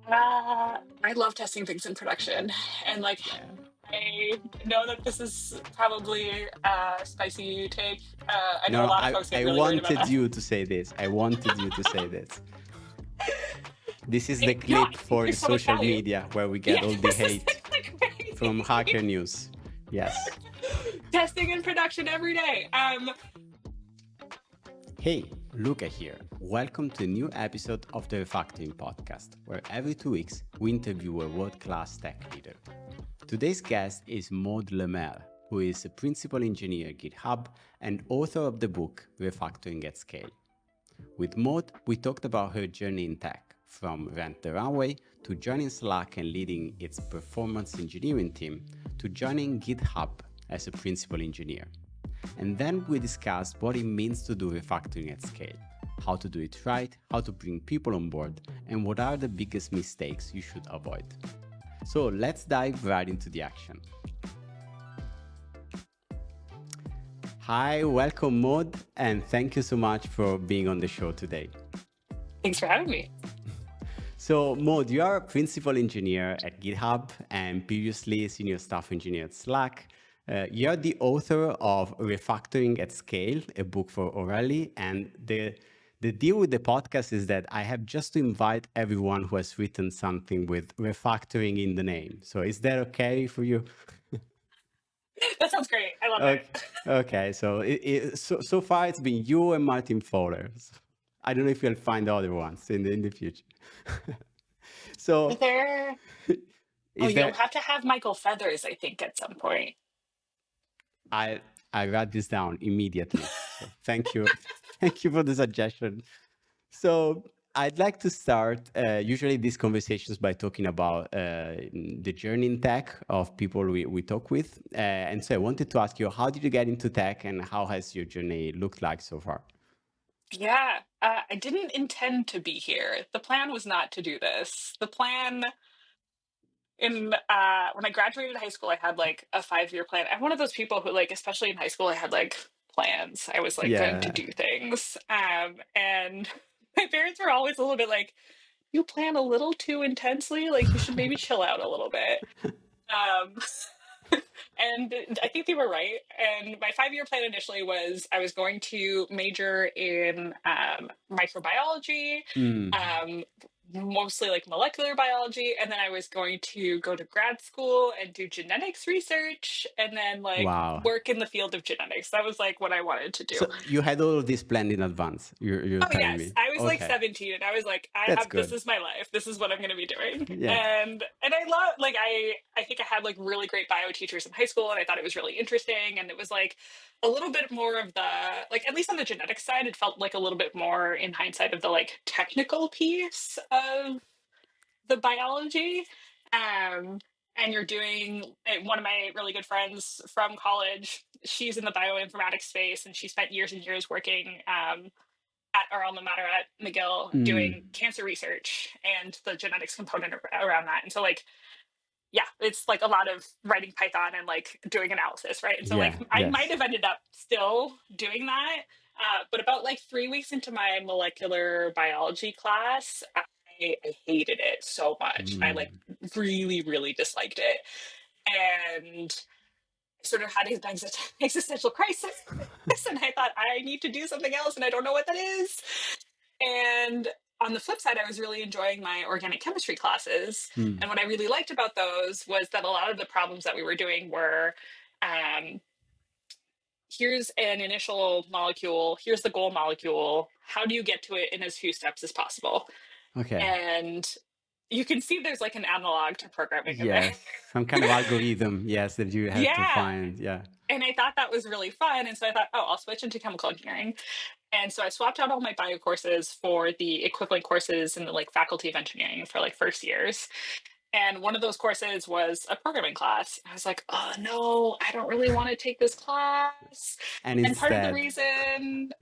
I love testing things in production, and like Yeah. I know that this is probably a spicy take. I know a No, lot of I, folks get I really worried about wanted that. you to say this. I wanted you to say this. This is the No, I clip think for the there's so much social value. media where we Yeah, get all the this is hate from like Hacker News. Yes. testing in production every day. Hey, Luca here. Welcome to a new episode of the Refactoring podcast, where every 2 weeks we interview a world-class tech leader. Today's guest is Maude Lemaire, who is a principal engineer at GitHub and author of the book Refactoring at Scale. With Maude, we talked about her journey in tech, from Rent the Runway to joining Slack and leading its performance engineering team, to joining GitHub as a principal engineer. And then we discussed what it means to do refactoring at scale, how to do it right, how to bring people on board, and what are the biggest mistakes you should avoid. So let's dive right into the action. Hi, welcome Maude, and thank you so much for being on the show today. Thanks for having me. So Maude, you are a principal engineer at GitHub and previously senior staff engineer at Slack. You're the author of Refactoring at Scale, a book for O'Reilly. And the deal with the podcast is that I have just to invite everyone who has written something with refactoring in the name. So is that okay for you? That sounds great. I love Okay. it. Okay. So so far it's been you and Martin Fowler. I don't know if you'll find other ones in the future. Is So there? Oh, is you'll there? have to have Michael Feathers, I think, at some point. I write this down immediately. So thank you, thank you for the suggestion. So I'd like to start usually these conversations by talking about the journey in tech of people we talk with. And so I wanted to ask you, how did you get into tech and how has your journey looked like so far? Yeah, I didn't intend to be here. The plan was not to do this. The plan in when I graduated high school, I had like a 5-year plan. I'm one of those people who like, especially in high school, I had like plans. I was like going to Yeah. do things. And my parents were always a little bit like, you plan a little too intensely. Like you should maybe chill out a little bit. Um, and I think they were right. And my 5-year plan initially was I was going to major in microbiology, Mm. um, mostly like molecular biology, and then I was going to go to grad school and do genetics research, and then like Wow. work in the field of genetics. That was like what I wanted to do. So you had all of this planned in advance. You're Oh telling yes, me. I was like Okay. 17 and I was like I That's have this good. is my life. This is what I'm going to be doing. Yeah. And I love like I think I had like really great bio teachers in high school and I thought it was really interesting and it was like a little bit more of the like at least on the genetics side it felt like a little bit more in hindsight of the like technical piece of the biology. Um and you're doing one of my really good friends from college, she's in the bioinformatics space and she spent years and years working at our alma mater at McGill Mm. doing cancer research and the genetics component around that. And so like, yeah, it's like a lot of writing Python and like doing analysis, right? And so like Yeah. I might Yes. have ended up still doing that. But about like 3 weeks into my molecular biology class, I hated it so much. I like Mm. really, really disliked it. And sort of had an existential crisis. And I thought, I need to do something else, and I don't know what that is. And on the flip side, I was really enjoying my organic chemistry classes. Mm. And what I really liked about those was that a lot of the problems that we were doing were um, here's an initial molecule, here's the goal molecule. How do you get to it in as few steps as possible? Okay. And you can see there's like an analog to programming in there. Yes, some kind of algorithm, yes, that you had to Yeah. find. Yeah. And I thought that was really fun. And so I thought, oh, I'll switch into chemical engineering. And so I swapped out all my bio courses for the equivalent courses in the like faculty of engineering for like first years. And one of those courses was a programming class. I was like, oh no, I don't really want to take this class. And And part of the instead, reason,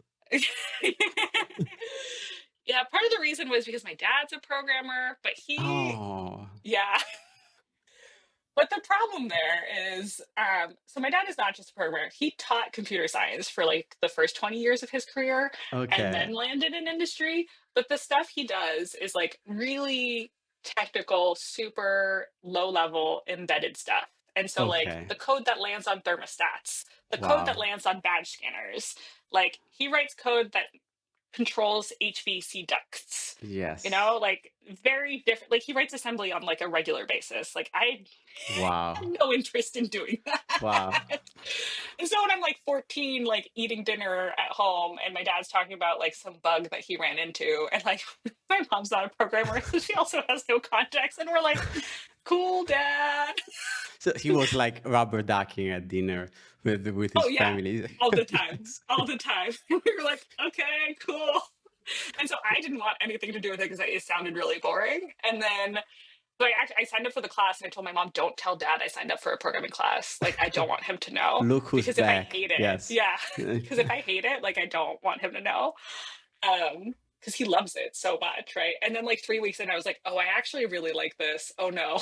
yeah, part of the reason was because my dad's a programmer, but oh, yeah. But the problem there is, so my dad is not just a programmer. He taught computer science for like the first 20 years of his career and okay. then landed in industry. But the stuff he does is like really technical, super low level embedded stuff. And so like Okay. the code that lands on thermostats, the code that Wow. lands on badge scanners, like he writes code that controls HVAC ducts. You Yes. know, like very different. Like he writes assembly on like a regular basis. Like I Wow. had no interest in doing Wow. that. And so when I'm like 14, like eating dinner at home, and my dad's talking about like some bug that he ran into, and like my mom's not a programmer, so she also has no context, and we're like, "Cool, dad." So he was like rubber ducking at dinner with Oh his yeah, family. all the time, all the time. We were like, "Okay, cool." And so I didn't want anything to do with it because it sounded really boring. And then so I signed up for the class and I told my mom, don't tell dad I signed up for a programming class. Like, I don't want him to know Look who's because if I back. hate it, Yes. yeah, because if I hate it, like, I don't want him to know. Because he loves it so much, right? And then, like, 3 weeks in, I was like, oh, I actually really like this. Oh, no.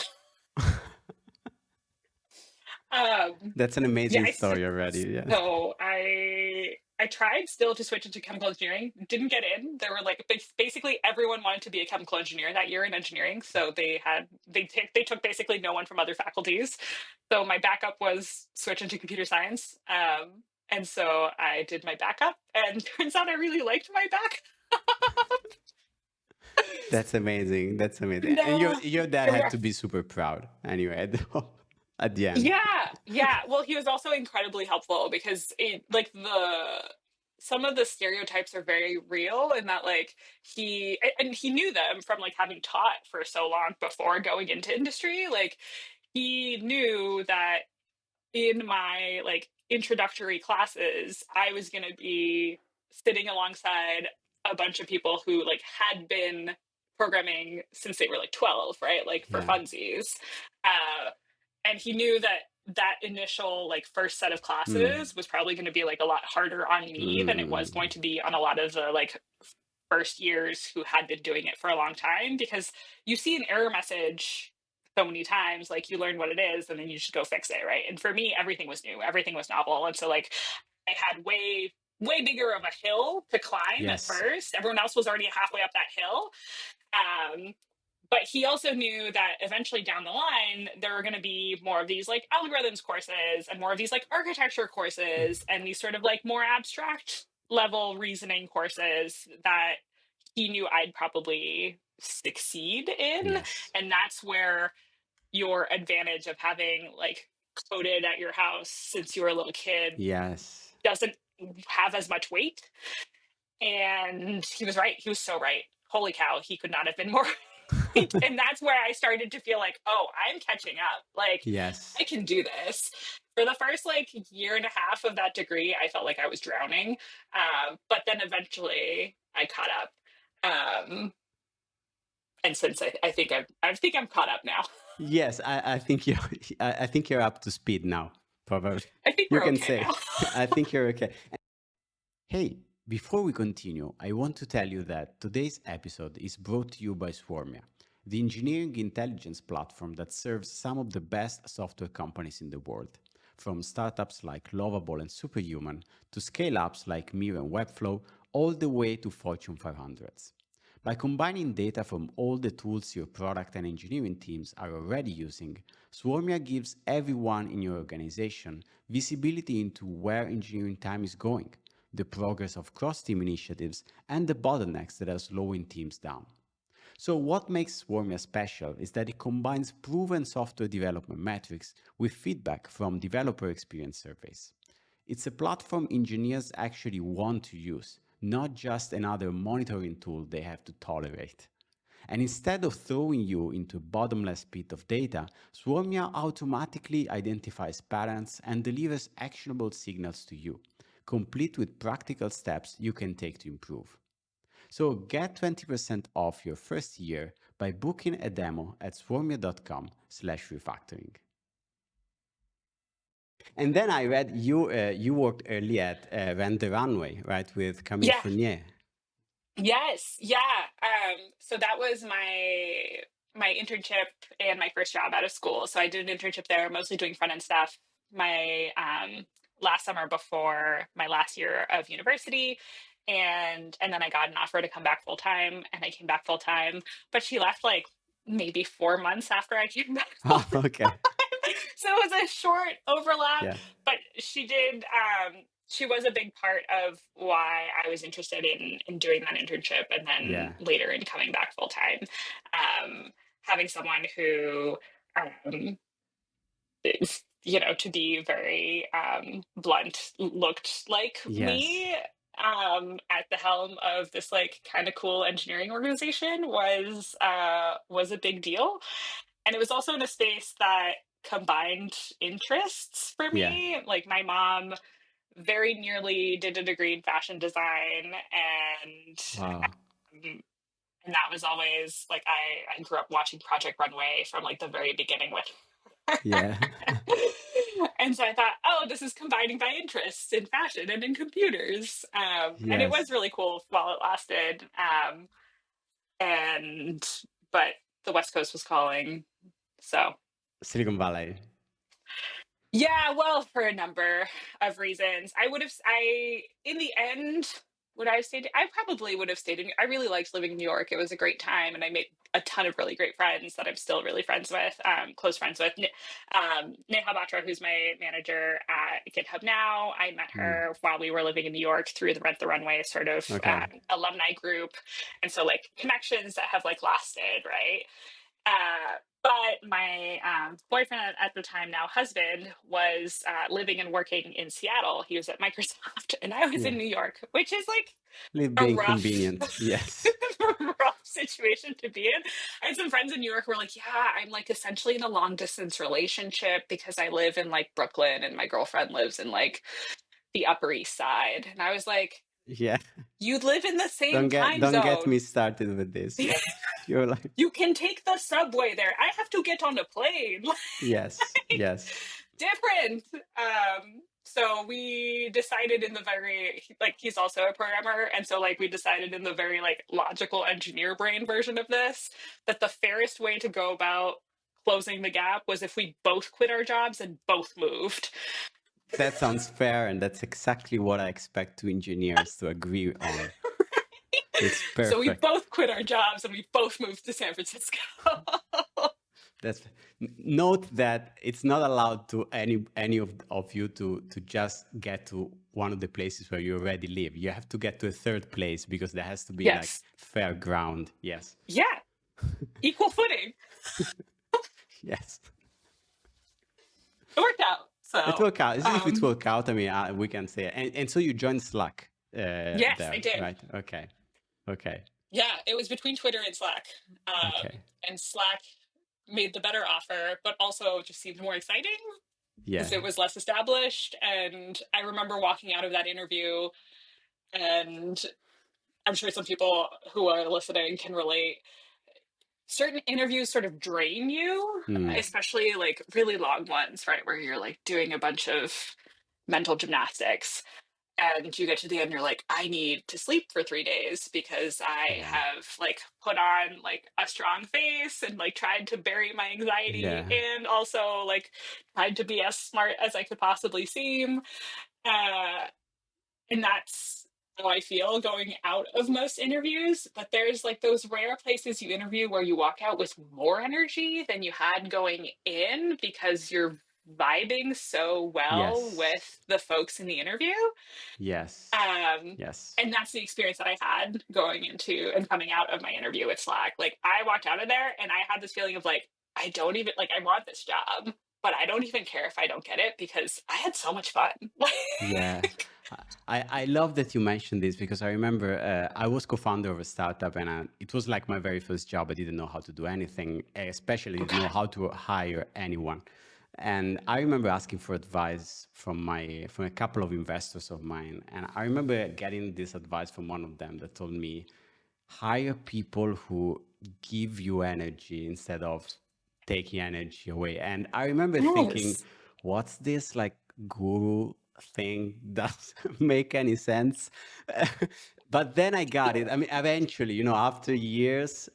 Um, That's an yeah, amazing story already. Yeah. so I tried still to switch into chemical engineering, didn't get in. There were like basically everyone wanted to be a chemical engineer that year in engineering, so they took basically no one from other faculties. So my backup was switch into computer science, and so I did my backup, and turns out I really liked my backup. That's amazing. That's amazing. And And your dad here we had are. to be super proud anyway at the end. Yeah, yeah. Well, he was also incredibly helpful because like some of the stereotypes are very real in that like and he knew them from like having taught for so long before going into industry. Like he knew that in my like introductory classes, I was going to be sitting alongside a bunch of people who like had been programming since they were like 12, right? Like for Yeah. funsies. Uh, and he knew that that initial like first set of Mm. classes was probably going to be like a lot harder on me than it was going Mm. to be on a lot of the like first years who had been doing it for a long time because you see an error message so many times, like you learn what it is and then you just go fix it, right? And for me, everything was new, everything was novel. And so like I had way bigger of a hill to climb at Yes. first. Everyone else was already halfway up that hill. Um, but he also knew that eventually down the line there were going to be more of these like algorithms courses and more of these like architecture courses and these sort of like more abstract level reasoning courses that he knew I'd probably succeed in. Yes. And that's where your advantage of having like coded at your house since you were a little kid Yes. doesn't have as much weight. And he was right. He was so right. Holy cow, he could not have been more right. And that's where I started to feel like, oh, I'm catching up. Like, Yes. I can do this. For the first like year and a half of that degree, I felt like I was drowning. But then eventually I caught up. Um, and since I think I'm caught up now. Yes, I think you I think you're up to speed now, probably. I think You we're can okay say. now. I think you're okay. Hey, before we continue, I want to tell you that today's episode is brought to you by Swarmia, the engineering intelligence platform that serves some of the best software companies in the world, from startups like Lovable and Superhuman to scale ups like Miro and Webflow, all the way to Fortune 500s. By combining data from all the tools your product and engineering teams are already using, Swarmia gives everyone in your organization visibility into where engineering time is going, the progress of cross-team initiatives, and the bottlenecks that are slowing teams down. So what makes Swarmia special is that it combines proven software development metrics with feedback from developer experience surveys. It's a platform engineers actually want to use, not just another monitoring tool they have to tolerate. And instead of throwing you into a bottomless pit of data, Swarmia automatically identifies patterns and delivers actionable signals to you, complete with practical steps you can take to improve. So get 20% off your first year by booking a demo at swarmia.com/refactoring. And then I read you worked early at Rent the Runway, right, with Camille Yeah. Fournier. Yes. Yeah. So that was my internship and my first job out of school. So I did an internship there, mostly doing front end stuff. My last summer before my last year of university, and then I got an offer to come back full time, and I came back full time. But she left like maybe 4 months after I came back full Oh, okay. so it was a short overlap, Yeah. but she was a big part of why I was interested in doing that internship and then Yeah. later in coming back full time. Having someone who is, to be very blunt, looked like Yes. me at the helm of this like kind of cool engineering organization was a big deal, and it was also in a space that combined interests for Yeah. me. Like my mom very nearly did a degree in fashion design, Wow. um, and that was always like I grew up watching Project Runway from like the very beginning with Yeah. and so I thought, oh, this is combining my interests in fashion and in computers. And it was Yes. really cool while it lasted. And but the West Coast was calling. So Silicon Valley. yeah, well, for a number of reasons. In the end, would I have stayed? I probably would have stayed in. I really liked living in New York. It was a great time, and I made a ton of really great friends that I'm still really friends with, close friends with. Neha Batra, who's my manager at GitHub now, I met Mm. her while we were living in New York through the Rent the Runway sort of Okay. alumni group, and so like connections that have like lasted, right? But my boyfriend at the time, now husband, was living and working in Seattle. He was at Microsoft, and I was Yeah. in New York, which is like Little a bit rough, inconvenient. Yes. rough situation to be in. I had some friends in New York who were like, "Yeah, I'm like essentially in a long distance relationship because I live in like Brooklyn and my girlfriend lives in like the Upper East Side," and I was like, Yeah. "You live in the same time Don't get me zone." started with this. Yeah. You're like, You can take the subway there. I have to get on a plane. yes. Like, Yes. different. So we decided in the very like he's also a programmer, and so like we decided in the very like logical engineer brain version of this that the fairest way to go about closing the gap was if we both quit our jobs and both moved. That sounds fair, and that's exactly what I expect two engineers to agree on. It's So we perfect. both quit our jobs and we both moved to San Francisco. That's note that it's not allowed to any of you to just get to one of the places where you already live. You have to get to a third place because there has to be like Yes. fair ground. Yes. Yeah. Equal footing. Yes. It worked out. It So worked out. If it worked out, I mean, we can say it. And so you joined Slack yes, I there, did. right? Okay. Okay. Yeah, it was between Twitter and Slack. Okay. And Slack made the better offer, but also just seemed more exciting Yeah. because it was less established. And I remember walking out of that interview, and I'm sure some people who are listening can relate. Certain interviews sort of drain you, Hmm. especially like really long ones, right? Where you're like doing a bunch of mental gymnastics. And you get to the end, you're like, I need to sleep for 3 days because I Yeah. have like put on like a strong face and like tried to bury my anxiety Yeah. and also like tried to be as smart as I could possibly seem. Uh, and that's how I feel going out of most interviews. But there's like those rare places you interview where you walk out with more energy than you had going in because you're vibing so well Yes. with the folks in the interview. Yes. Um, Yes. and that's the experience that I had going into and coming out of my interview with Slack. Like I walked out of there and I had this feeling of like, I don't even like I want this job, but I don't even care if I don't get it because I had so much fun. Yeah. I love that you mentioned this because I remember I was co-founder of a startup and it was like my very first job. I didn't know how to do anything, especially Oh didn't know god. how to hire anyone. And I remember asking for advice from a couple of investors of mine. And I remember getting this advice from one of them that told me, hire people who give you energy instead of taking energy away. And I remember thinking, Yes. what's this like guru thing? Doesn't make any sense. But then I got it. I mean, eventually, after years,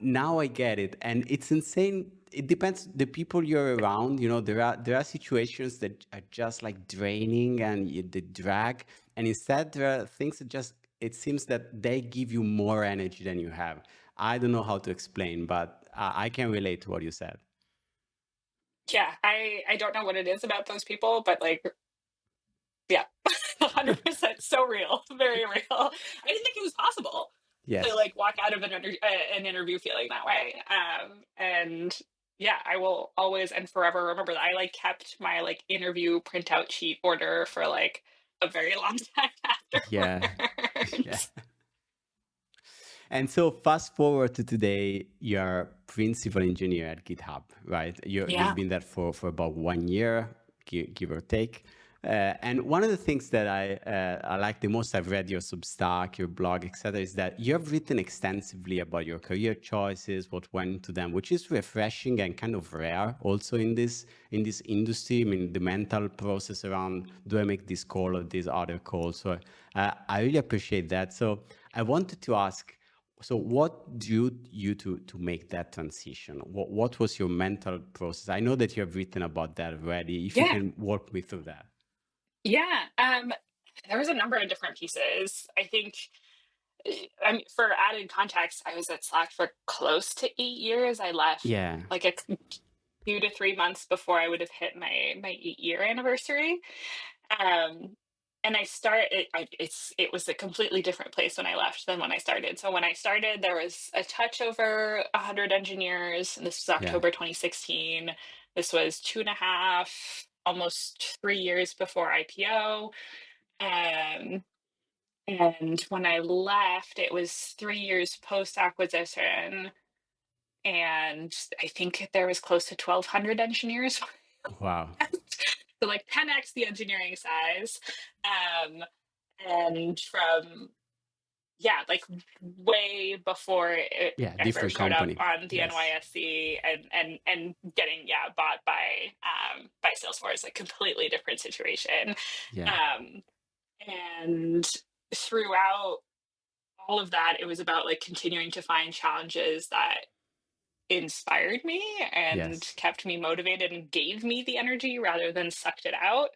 now I get it. And it's insane. It depends the people you're around. There are situations that are just like draining and they drag. And instead, there are things that it seems that they give you more energy than you have. I don't know how to explain, but I can relate to what you said. Yeah, I don't know what it is about those people, but like, yeah, 100% so real, very real. I didn't think it was possible to Yes. like walk out of an interview feeling that way. And yeah, I will always and forever remember that. I like kept my like interview printout sheet order for like a very long time Yeah. Yeah. afterwards. And so fast forward to today, you're principal engineer at GitHub, right? You've Yeah, been there for about 1 year, give or take. And one of the things that I like the most, I've read your Substack, your blog, etc., is that you have written extensively about your career choices, what went into them, which is refreshing and kind of rare also in this industry. I mean, the mental process around, do I make this call or this other call? So I really appreciate that. So I wanted to ask, so what drew you to make that transition? What was your mental process? I know that you have written about that already. If you yeah, can walk me through that. yeah. There was a number of different pieces. I think. I mean, for added context, I was at Slack for close to 8 years. I left Yeah. like 2 to 3 months before I would have hit my 8 year anniversary. Um, and it was a completely different place when I left than when I started. So when I started, there was a touch over 100 engineers. And this was Yeah. October 2016. This was 2.5, almost 3 years before IPO. Um, and when I left, it was 3 years post acquisition. And I think there was close to 1,200 engineers. Wow. So like 10x the engineering size. Um, and from, yeah, like way before Yeah. I first Different showed up company. on the Yes. NYSE and getting, yeah, bought by Salesforce, like completely different situation. Yeah. Um, and throughout all of that, it was about like continuing to find challenges that inspired me and Yes. kept me motivated and gave me the energy rather than sucked it out.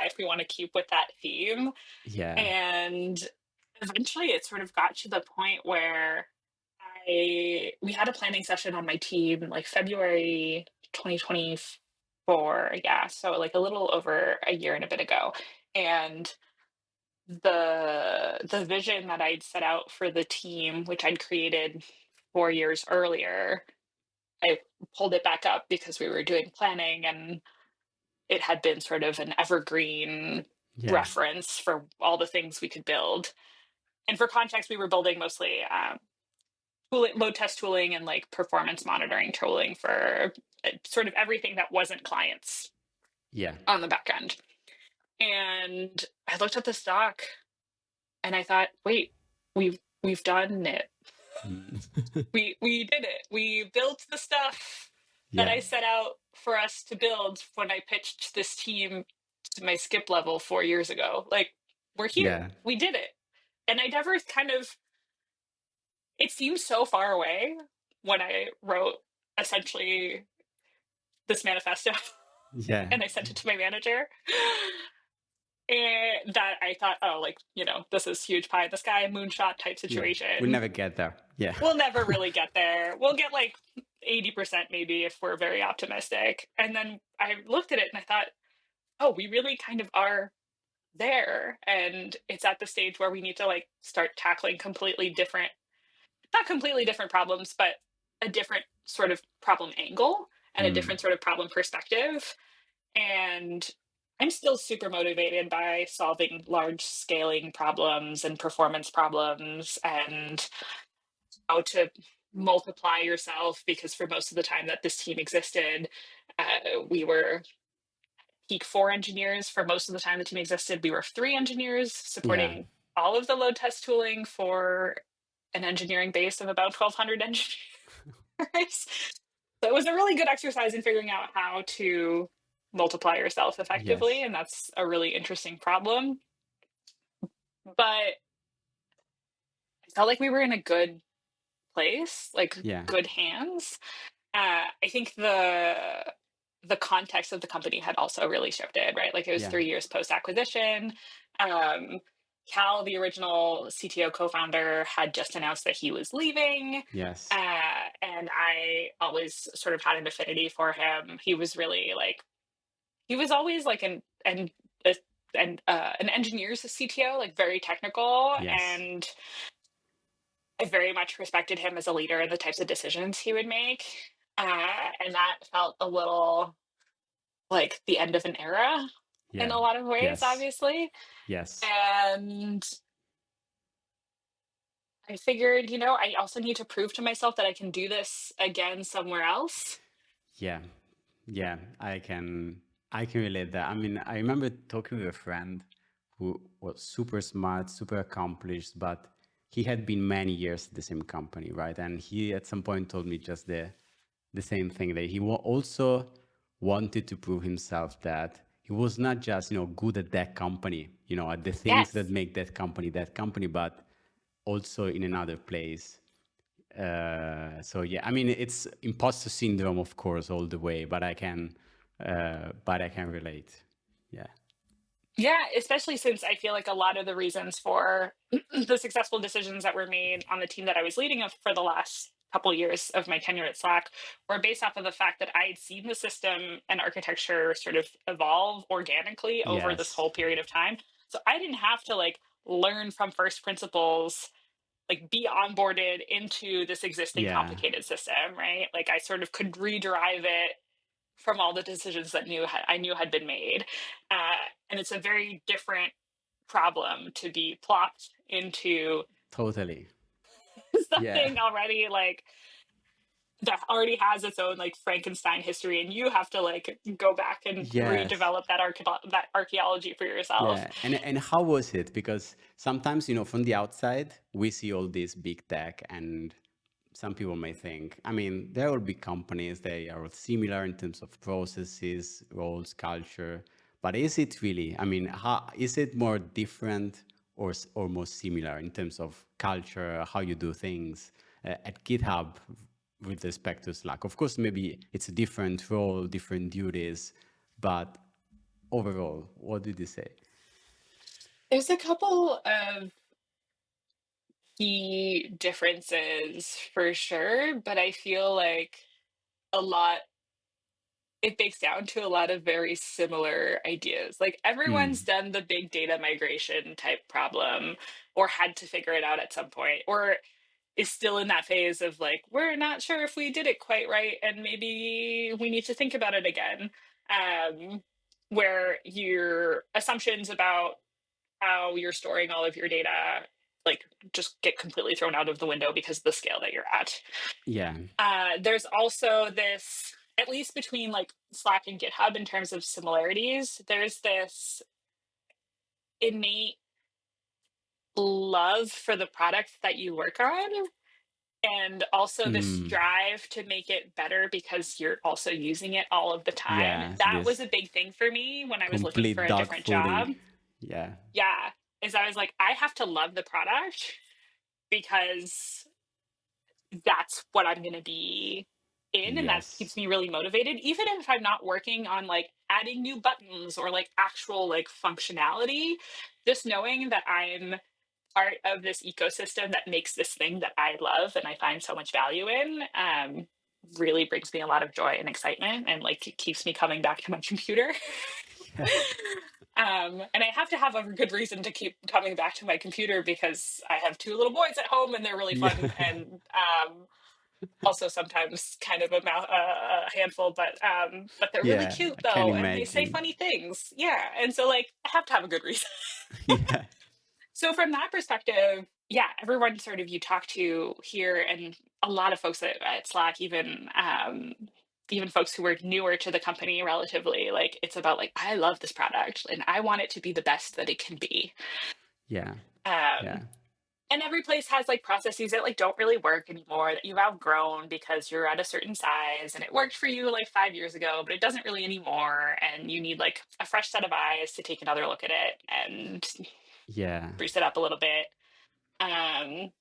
If we want to keep with that theme. Yeah. And eventually it sort of got to the point where we had a planning session on my team like February 2024. Yeah. So like a little over a year and a bit ago. And the vision that I'd set out for the team, which I'd created 4 years earlier, I pulled it back up because we were doing planning and it had been sort of an evergreen Yeah. reference for all the things we could build. And for context, we were building mostly load test tooling and like performance monitoring tooling for sort of everything that wasn't clients Yeah. on the back end. And I looked at the stock and I thought, wait, we've done it. Mm. We did it. We built the stuff that Yeah. I set out for us to build when I pitched this team to my skip level 4 years ago. Like, we're here. Yeah. We did it. And I never kind of, it seemed so far away when I wrote essentially this manifesto Yeah. and I sent it to my manager. And that I thought, oh, like, this is huge pie in the sky, moonshot type Yeah. We'll situation. never get there. Yeah. We'll never really get there. We'll get like 80% maybe if we're very optimistic. And then I looked at it and I thought, oh, we really kind of are there. And it's at the stage where we need to like start tackling completely different, not completely different problems, but a different sort of problem angle and a Mm. different sort of problem perspective. And I'm still super motivated by solving large scaling problems and performance problems and how to multiply yourself, because for most of the time that this team existed, we were peak 4 engineers. For most of the time the team existed, we were 3 engineers Yeah. supporting all of the load test tooling for an engineering base of about 1,200 engineers. So it was a really good exercise in figuring out how to multiply yourself effectively, Yes. and that's a really interesting problem. But I felt like we were in a good place, like Yeah. good hands. I think the context of the company had also really shifted, right? Like it was Yeah. 3 years post acquisition. Um, Cal, the original CTO co-founder, had just announced that he was leaving. Yes. And I always sort of had an affinity for him. He was really like, he was always like a, an engineer's CTO, like very technical. Yes. And I very much respected him as a leader and the types of decisions he would make. And that felt a little like the end of an era in Yeah. a lot of ways, Yes. obviously. Yes. And I figured, I also need to prove to myself that I can do this again somewhere else. Yeah. Yeah. I can relate that. I mean, I remember talking with a friend who was super smart, super accomplished, but he had been many years at the same company, right? And he at some point told me just the same thing, that he also wanted to prove himself that he was not just good at that company, at the things that Yes. make that company, but also in another place. So yeah, I mean, it's imposter syndrome, of course, all the way, but I can relate. Yeah. Yeah, especially since I feel like a lot of the reasons for the successful decisions that were made on the team that I was leading of for the last couple years of my tenure at Slack were based off of the fact that I had seen the system and architecture sort of evolve organically over this Yes. whole period of time. So I didn't have to like learn from first principles, like be onboarded into this existing Yeah. complicated system, right? Like I sort of could rederive it from all the decisions that I knew had been made. And it's a very different problem to be plopped into Totally. Yeah. something already like that already has its own like Frankenstein history, and you have to like go back and Yes. redevelop that archaeology for yourself. Yeah, and how was it? Because sometimes, from the outside, we see all this big tech, and some people may think, I mean, they're all big companies, they are all similar in terms of processes, roles, culture. But is it really? I mean, how is it more different or more similar in terms of culture, how you do things at GitHub with respect to Slack? Of course, maybe it's a different role, different duties, but overall, what did you say? There's a couple of key differences for sure, but I feel like a lot it bakes down to a lot of very similar ideas. Like everyone's Mm, done the big data migration type problem or had to figure it out at some point or is still in that phase of like, we're not sure if we did it quite right and maybe we need to think about it again. Where your assumptions about how you're storing all of your data like just get completely thrown out of the window because of the scale that you're at. yeah. There's also this, at least between like Slack and GitHub in terms of similarities, there's this innate love for the product that you work on. And also this Mm, drive to make it better because you're also using it all of the time. yeah. That was This a big thing for me when I was looking for complete a dog different job. fooding. Yeah. Yeah. Is I was like, I have to love the product because that's what I'm going to be in, and that keeps Yes. me really motivated even if I'm not working on like adding new buttons or like actual like functionality. Just knowing that I'm part of this ecosystem that makes this thing that I love and I find so much value in really brings me a lot of joy and excitement and like it keeps me coming back to my computer. Yeah. And I have to have a good reason to keep coming back to my computer because I have two little boys at home and they're really fun Yeah. and also sometimes kind of a handful, but they're really Yeah. cute I can though, and they say imagine. funny things. Yeah, and so like I have to have a good reason. Yeah. So from that perspective, yeah, everyone sort of you talk to here, and a lot of folks at Slack, even folks who were newer to the company relatively, like it's about like I love this product and I want it to be the best that it can be. Yeah. Um, Yeah. and every place has like processes that like don't really work anymore that you've outgrown because you're at a certain size and it worked for you like 5 years ago, but it doesn't really anymore, and you need like a fresh set of eyes to take another look at it and Yeah. spruce it up a little bit. Um,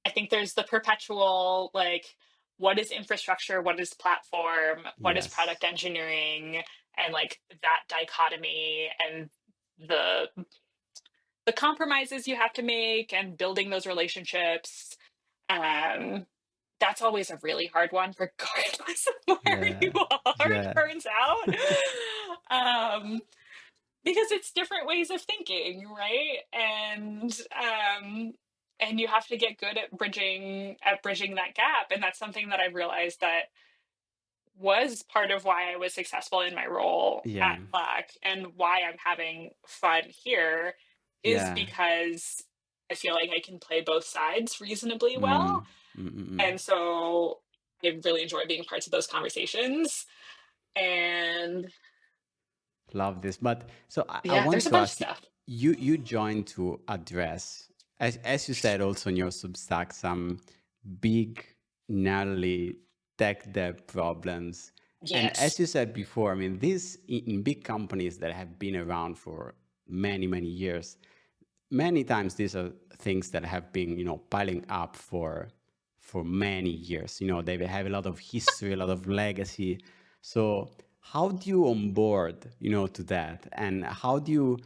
I think there's the perpetual like, what is infrastructure? What is platform? What is Yes. product engineering? And like that dichotomy and the the compromises you have to make and building those relationships. Um, that's always a really hard one, regardless of where you Yeah. are, it Yeah. turns out. Um, because it's different ways of thinking, right? And you have to get good at bridging that gap. And that's something that I realized that was part of why I was successful in my role Yeah. at Slack and why I'm having fun here is Yeah. because I feel like I can play both sides reasonably well. Mm. Mm, mm, mm. And so I really enjoy being parts of those conversations. And Love this. But so I yeah, want there's a to bunch of ask you, stuff. you joined to address, as you said also in your Substack, some big, gnarly tech debt problems. And as Yes. you said before, I mean, these in big companies that have been around for many, many years, many times these are things that have been, piling up for many years. They have a lot of history, a lot of legacy. So how do you onboard, to that? And how do you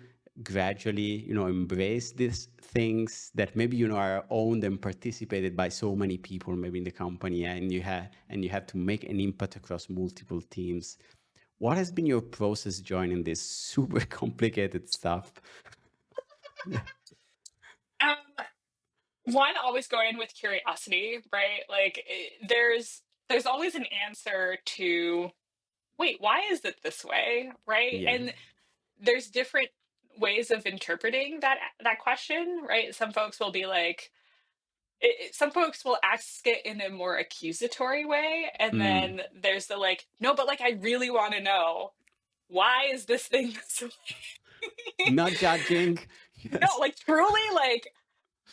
gradually, embrace these things that maybe, are owned and participated by so many people, maybe in the company, and you have to make an impact across multiple teams. What has been your process joining this super complicated stuff? Um, One, always go in with curiosity, right? Like there's always an answer to, wait, why is it this way, right? Yeah. And there's different ways of interpreting that question, right? Some folks will be like, some folks will ask it in a more accusatory way, and Mm. then there's the like, no, but like I really want to know, why is this thing this way? Not judging. No, Yes. like truly, like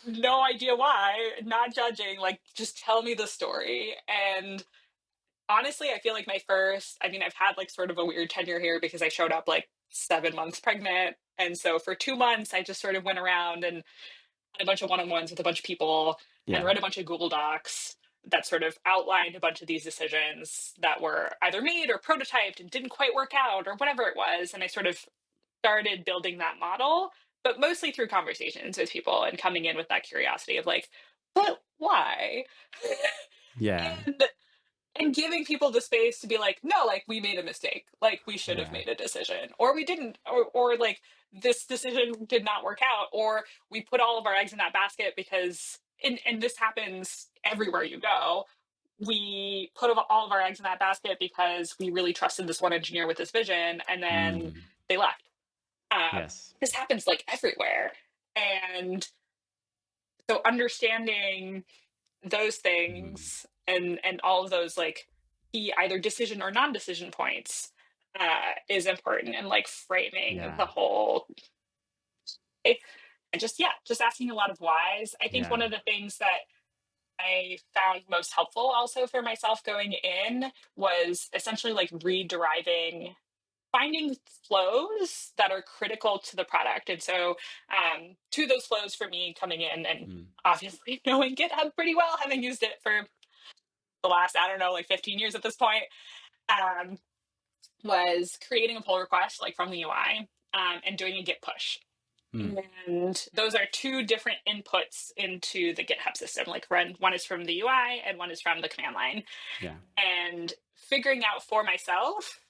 no idea why, not judging, like just tell me the story. And honestly, I feel like I mean, I've had like sort of a weird tenure here because I showed up like 7 months pregnant. And so for 2 months, I just sort of went around and had a bunch of one-on-ones with a bunch of people and Yeah. read a bunch of Google Docs that sort of outlined a bunch of these decisions that were either made or prototyped and didn't quite work out or whatever it was. And I sort of started building that model, but mostly through conversations with people and coming in with that curiosity of like, but why? Yeah. and and giving people the space to be like, no, like we made a mistake, like we should have Yeah. made a decision, or we didn't, or like this decision did not work out, or we put all of our eggs in that basket because and this happens everywhere you go. We put all of our eggs in that basket because we really trusted this one engineer with this vision, and then Mm. they left. Yes. This happens like everywhere. And so understanding those Mm. things and all of those like key either decision or non-decision points is important in like framing Yeah. the whole and just, yeah, just asking a lot of whys. I think Yeah. one of the things that I found most helpful also for myself going in was essentially like re-deriving, finding flows that are critical to the product. And so, two of those flows for me coming in and Mm. obviously knowing GitHub pretty well, having used it for the last, I don't know, like 15 years at this point, um, was creating a pull request like from the UI, and doing a Git push. Mm. And those are two different inputs into the GitHub system. Like one is from the UI and one is from the command line. Yeah. And figuring out for myself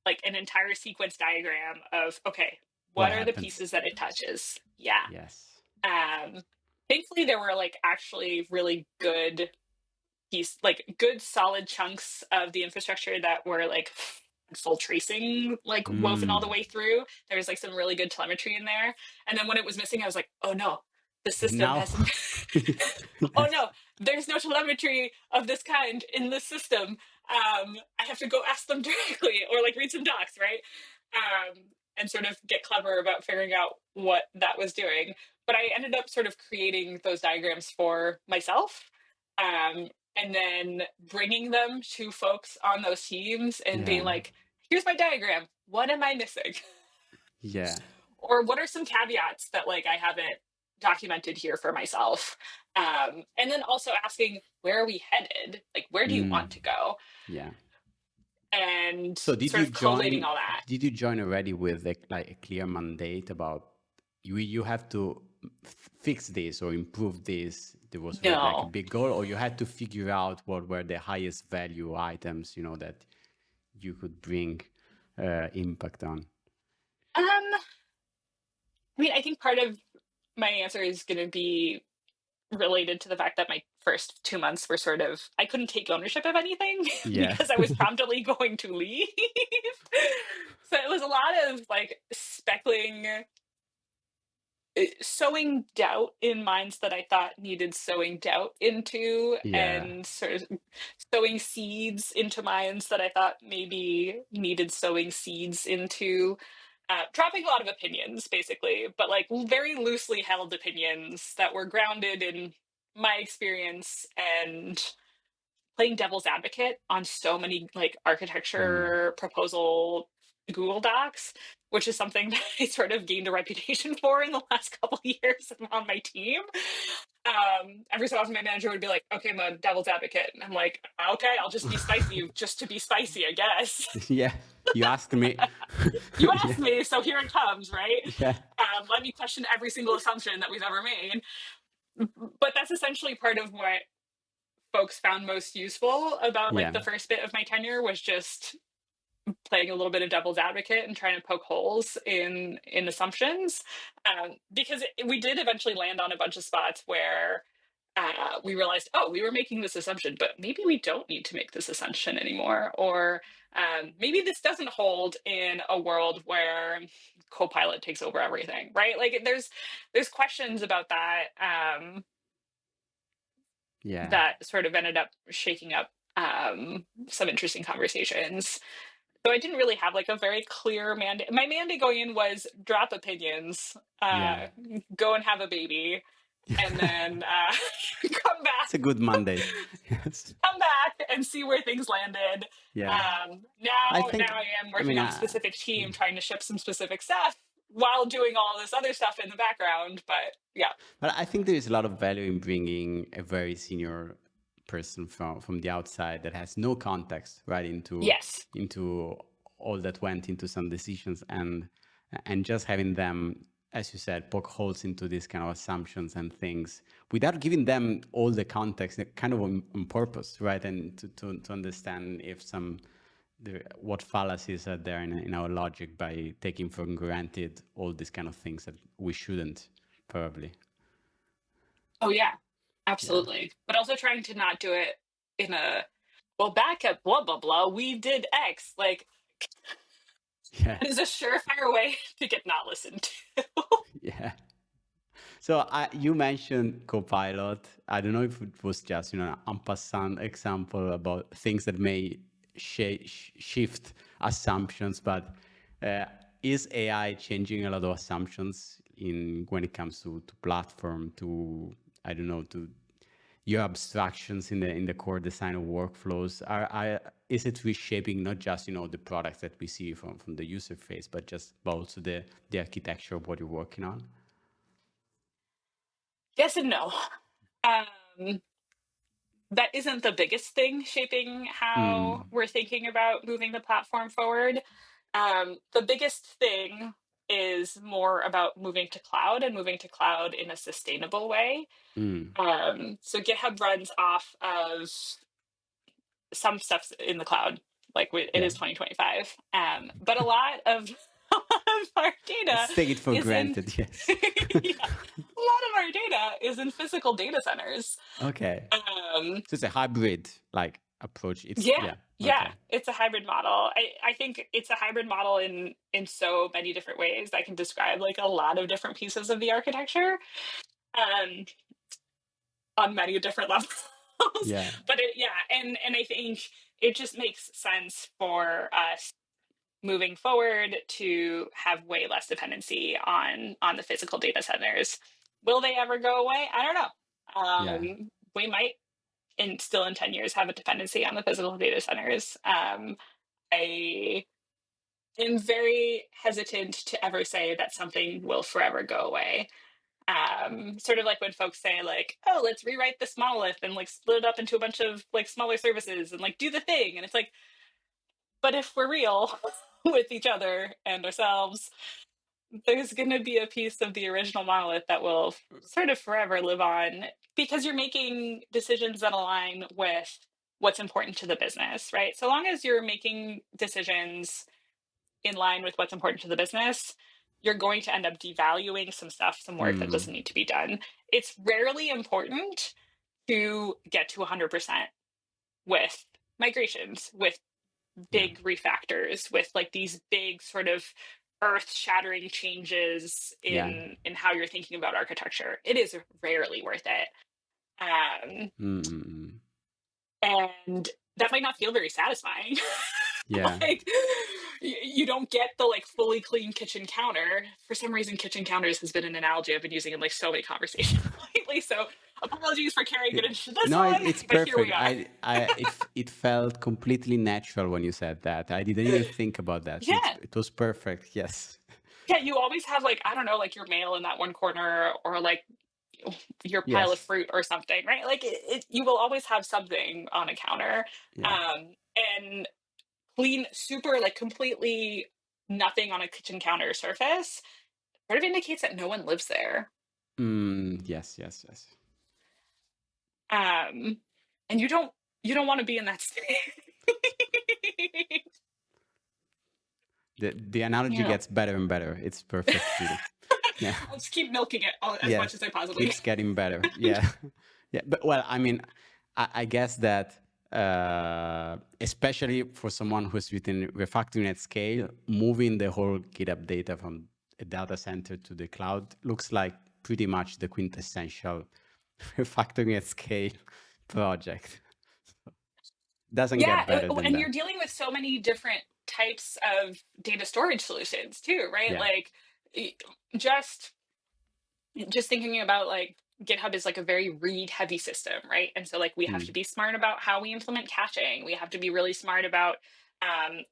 like an entire sequence diagram of, okay, What what are the happens? pieces that it touches? Yeah. Yes. Um, Thankfully there were like actually really good like good solid chunks of the infrastructure that were like full tracing, like woven all the Mm. way through. There was like some really good telemetry in there. And then when it was missing, I was like, oh no, the system Now. hasn't. Oh Yes. no, there's no telemetry of this kind in this system. I have to go ask them directly or like read some docs, right? And sort of get clever about figuring out what that was doing. But I ended up sort of creating those diagrams for myself, and then bringing them to folks on those teams and being Yeah. like, here's my diagram. What am I missing? Yeah. Or what are some caveats that like I haven't documented here for myself? And then also asking, where are we headed? Like, where do you Mm. want to go? Yeah. And So did sort you of collating join? all that. Did you join already with like a clear mandate about you have to fix this or improve this. There was already like a No. big goal, or you had to figure out what were the highest value items, that you could bring impact on. I mean, I think part of my answer is going to be related to the fact that my first 2 months were sort of, I couldn't take ownership of anything Yeah. because I was promptly going to leave. So it was a lot of like speckling, sowing doubt in minds that I thought needed sowing doubt into, Yeah. and sort of sowing seeds into minds that I thought maybe needed sowing seeds into. Dropping a lot of opinions, basically, but like very loosely held opinions that were grounded in my experience, and playing devil's advocate on so many like Mm. architecture proposal Google Docs, which is something that I sort of gained a reputation for in the last couple of years on my team. Every so often, my manager would be like, "Okay, I'm a devil's advocate," and I'm like, "Okay, I'll just be spicy, just to be spicy, I guess." Yeah. You asked me. You Yeah. asked me, so here it comes, right? Yeah. Let me question every single assumption that we've ever made. But that's essentially part of what folks found most useful about like Yeah. the first bit of my tenure, was just playing a little bit of devil's advocate and trying to poke holes in assumptions, because we did eventually land on a bunch of spots where we realized, oh, we were making this assumption, but maybe we don't need to make this assumption anymore, or maybe this doesn't hold in a world where Copilot takes over everything, right? Like there's questions about that, Yeah. that sort of ended up shaking up some interesting conversations. So I didn't really have like a very clear mandate. My mandate going in was drop opinions, Yeah. go and have a baby, and then come back, It's a good mandate. Yes. come back and see where things landed. Yeah. I Now think, I am I working mean, on a specific team, trying to ship some specific stuff while doing all this other stuff in the background. But yeah, but I think there is a lot of value in bringing a very senior person from the outside that has no context, right, yes, into all that went into some decisions, and just having them, as you said, poke holes into these kind of assumptions and things without giving them all the context, kind of on purpose, right, and to understand if what fallacies are there in our logic by taking for granted all these kind of things that we shouldn't, probably. oh yeah, Yeah. absolutely. But also trying to not do it in a, well, back at blah blah blah, we did X. Like Yeah. that is a surefire way to get not listened to. Yeah. So you mentioned Copilot. I don't know if it was just, an en passant example about things that may shift assumptions, but uh, is AI changing a lot of assumptions in when it comes to platform, to, I don't know, to your abstractions in the core design of workflows? Is it reshaping not just, the products that we see from the user face, but also the architecture of what you're working on? Yes and no. Um, that isn't the biggest thing shaping how Mm. we're thinking about moving the platform forward. The biggest thing is more about moving to cloud, and moving to cloud in a sustainable way. Mm. So GitHub runs off of some stuff's in the cloud, like it Yeah. is 2025, but a lot of a lot of our data Let's take it for is in granted. Yes. yeah, a lot of our data is in physical data centers. Okay. Um, So it's a hybrid like approach. It's yeah, yeah. yeah, Okay. it's a hybrid model. I think it's a hybrid model in so many different ways that can describe like a lot of different pieces of the architecture, um, on many different levels. Yeah. But yeah, and I think it just makes sense for us moving forward to have way less dependency on the physical data centers. Will they ever go away? I don't know. Yeah. We might still in 10 years have a dependency on the physical data centers. I am very hesitant to ever say that something will forever go away. Sort of like when folks say like, oh, let's rewrite this monolith and like split it up into a bunch of like smaller services and like do the thing. And it's like, but if we're real with each other and ourselves, there's going to be a piece of the original monolith that will sort of forever live on because you're making decisions that align with what's important to the business, right? So long as you're making decisions in line with what's important to the business, you're going to end up devaluing some stuff, some work that Mm, doesn't need to be done. It's rarely important to get to 100% with migrations, with yeah. big refactors, with like these big sort of earth-shattering changes Yeah. in how you're thinking about architecture. It is rarely worth it. Um, Mm-mm. and that might not feel very satisfying. Yeah. Like you don't get the like fully clean kitchen counter. For some reason, kitchen counters has been an analogy I've been using in like so many conversations lately. So apologies for carrying it It, into this no, one, it's but here we perfect. are. It felt completely natural when you said that. I didn't even think about that. So Yeah. it was perfect. Yes. Yeah, you always have like, I don't know, like your mail in that one corner or like your pile of Yes. fruit or something, right? Like you will always have something on a counter. Yeah. And clean, super like completely nothing on a kitchen counter surface sort of indicates that no one lives there. Yes. Yes. Yes. Um, and you don't want to be in that state. The analogy Yeah. gets better and better. It's perfect, really. Yeah. I'll just keep milking it as much Yes. as I possibly Keeps getting better. Yeah. Yeah. But well, I mean, I guess that especially for someone who's written refactoring at scale, moving the whole GitHub data from a data center to the cloud looks like pretty much the quintessential refactoring at scale project. Doesn't Yeah, get better than and that. you're dealing with so many different types of data storage solutions too, right? Yeah. Like y- just just thinking about like GitHub is like a very read heavy system, right? And so like we have to Mm, be smart about how we implement caching. We have to be really smart about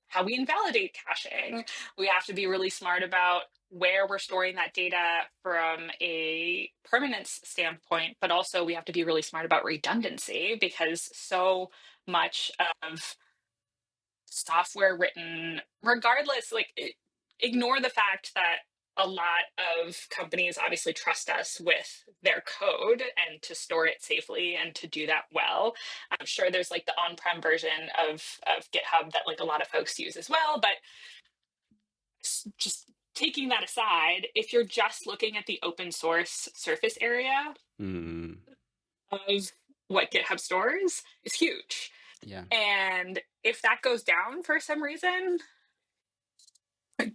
how we invalidate caching. We have to be really smart about where we're storing that data from a permanence standpoint, but also we have to be really smart about redundancy because so much of software written regardless ignore the fact that a lot of companies obviously trust us with their code and to store it safely and to do that well. I'm sure there's like the on-prem version of GitHub that like a lot of folks use as well, but just taking that aside, if you're just looking at the open source surface area mm, of what GitHub stores is huge. yeah. And if that goes down for some reason,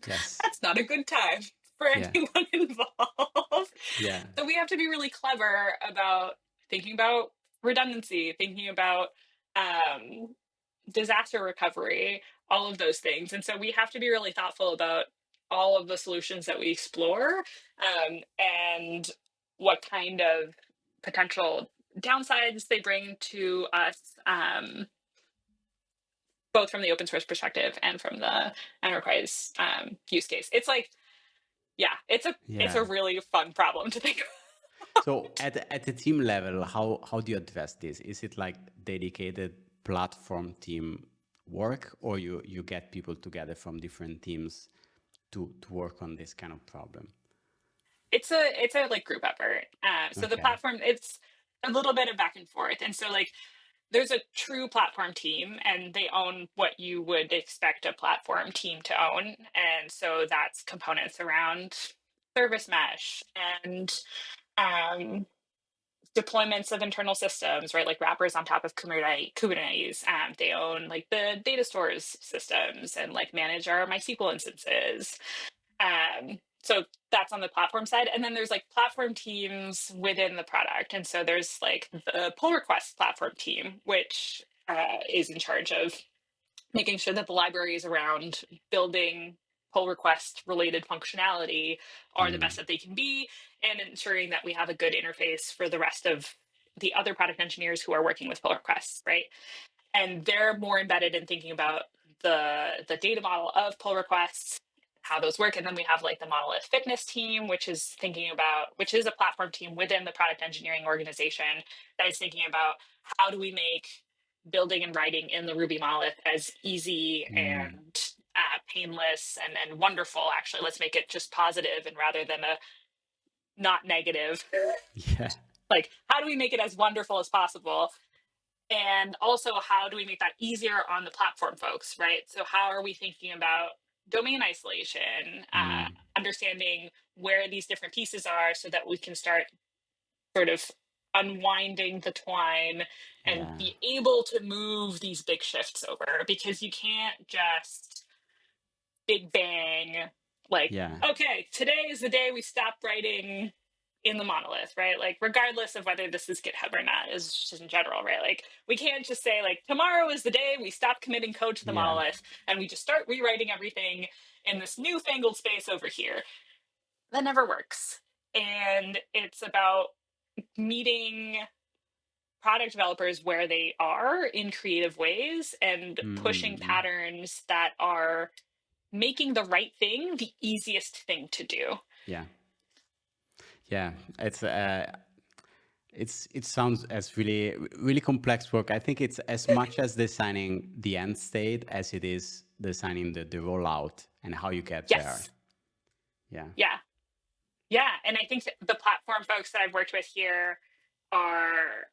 Yes. that's not a good time for Yeah. anyone involved. Yeah. So we have to be really clever about thinking about redundancy, thinking about um, disaster recovery, all of those things. And so we have to be really thoughtful about all of the solutions that we explore and what kind of potential downsides they bring to us, both from the open source perspective and from the enterprise use case. It's like, yeah, it's a Yeah. really fun problem to think. So at the team level, how do you address this? Is it like dedicated platform team work, or you get people together from different teams to work on this kind of problem? It's a like group effort. So the Okay. platform, it's a little bit of back and forth, and so like there's a true platform team, and they own what you would expect a platform team to own, and so that's components around service mesh and um, deployments of internal systems, right? Like wrappers on top of Kubernetes. They own like the data stores systems and like manage our MySQL instances. So that's on the platform side. And then there's like platform teams within the product. And so there's like the pull request platform team, which is in charge of making sure that the libraries around building pull request related functionality are the best Mm, that they can be and ensuring that we have a good interface for the rest of the other product engineers who are working with pull requests, right? And they're more embedded in thinking about the data model of pull requests, how those work. And then we have like the monolith fitness team, which is a platform team within the product engineering organization that is thinking about how do we make building and writing in the Ruby monolith as easy mm, and painless and wonderful. Actually, let's make it just positive, and rather than a not negative. Yeah. Like, how do we make it as wonderful as possible? And also, how do we make that easier on the platform folks, right? So, how are we thinking about domain isolation, Mm, understanding where these different pieces are so that we can start sort of unwinding the twine and yeah. be able to move these big shifts over? Because you can't just big bang, like, Yeah. okay, today is the day we stop writing in the monolith, right? Like, regardless of whether this is GitHub or not, is just in general, right? Like, we can't just say, like, tomorrow is the day we stop committing code to the Yeah. monolith and we just start rewriting everything in this newfangled space over here. That never works. And it's about meeting product developers where they are in creative ways and pushing Mm-mm-mm. patterns that are making the right thing the easiest thing to do. Yeah. Yeah. It sounds as really complex work. I think it's as much as designing the end state as it is designing the rollout and how you get there. Yes. Yeah. Yeah. Yeah. And I think that the platform folks that I've worked with here are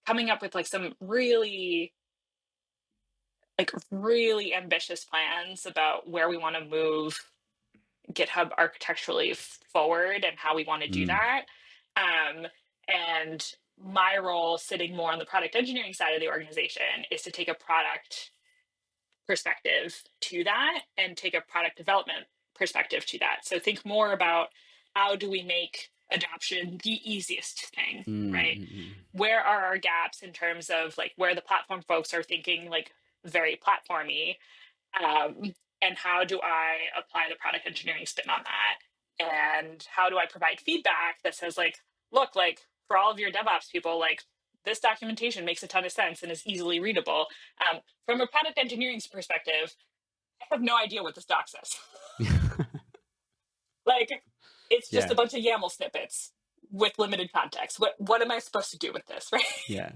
coming up with like some really ambitious plans about where we want to move GitHub architecturally forward and how we want to do Mm. that. And my role, sitting more on the product engineering side of the organization, is to take a product perspective to that and take a product development perspective to that. So think more about how do we make adoption the easiest thing, right? Mm-mm-mm. Where are our gaps in terms of like where the platform folks are thinking like very platformy, um, and how do I apply the product engineering spin on that? And how do I provide feedback that says like, look, like for all of your DevOps people, like this documentation makes a ton of sense and is easily readable. From a product engineering perspective, I have no idea what this doc says. Like, it's just Yeah. a bunch of YAML snippets with limited context. What am I supposed to do with this, right? Yeah.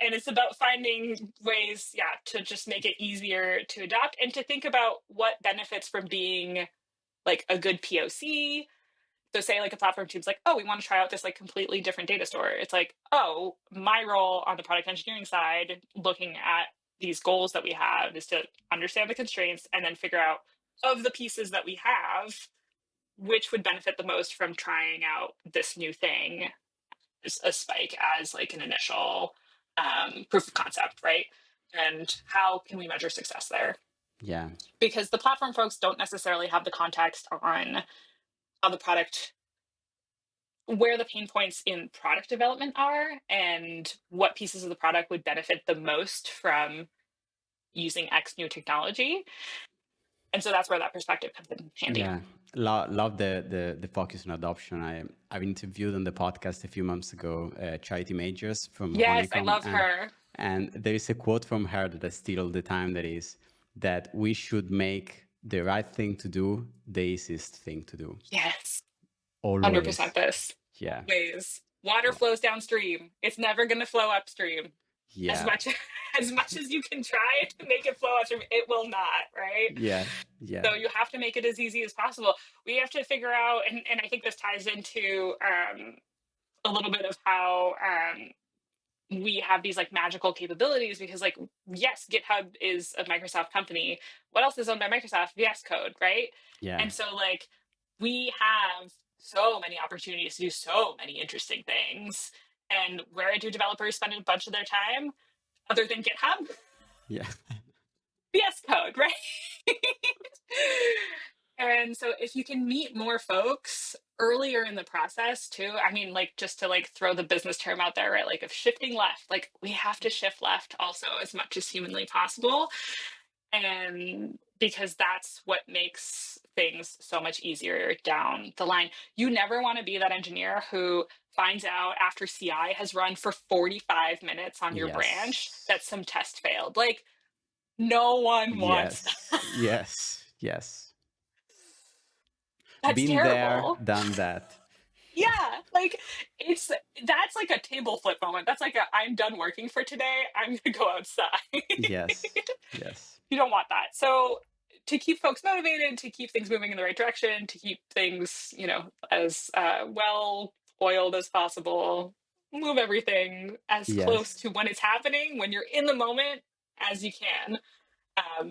And it's about finding ways, yeah, to just make it easier to adopt and to think about what benefits from being like a good POC. So say like a platform team's like, oh, we want to try out this like completely different data store. It's like, oh, my role on the product engineering side, looking at these goals that we have, is to understand the constraints and then figure out of the pieces that we have, which would benefit the most from trying out this new thing as a spike as like an initial proof of concept, right? And how can we measure success there? Yeah. Because the platform folks don't necessarily have the context on how the product, where the pain points in product development are and what pieces of the product would benefit the most from using X new technology. And so that's where that perspective comes in handy. Yeah. Love the focus on adoption. I've interviewed on the podcast a few months ago Charity Majors from Yes, I Honeycomb, love her. and there is a quote from her that I steal all the time, that is that we should make the right thing to do the easiest thing to do. Yes, Always. 100% this. Yeah. Always. Water Yeah. flows downstream. It's never going to flow upstream. As Yeah. much as much as you can try to make it flow upstream, it will not, right? Yeah. Yeah. So you have to make it as easy as possible. We have to figure out, and I think this ties into a little bit of how we have these like magical capabilities, because like, yes, GitHub is a Microsoft company. What else is owned by Microsoft? VS Code, right? Yeah. And so like we have so many opportunities to do so many interesting things. And where do developers spend a bunch of their time other than GitHub? Yeah. VS Code, right? And so if you can meet more folks earlier in the process too, I mean, like just to like throw the business term out there, right? Like if shifting left, like we have to shift left also as much as humanly possible. And because that's what makes things so much easier down the line. You never want to be that engineer who finds out after CI has run for 45 minutes on your branch Yes. that some test failed. Like, no one wants Yes. that. Yes. Yes. That's Been there, terrible. done that. Yeah, like that's like a table flip moment. That's like a I'm done working for today. I'm gonna go outside. Yes. Yes. you don't want that. So to keep folks motivated, to keep things moving in the right direction, to keep things, as well oiled as possible, move everything as close Yes. to when it's happening, when you're in the moment as you can.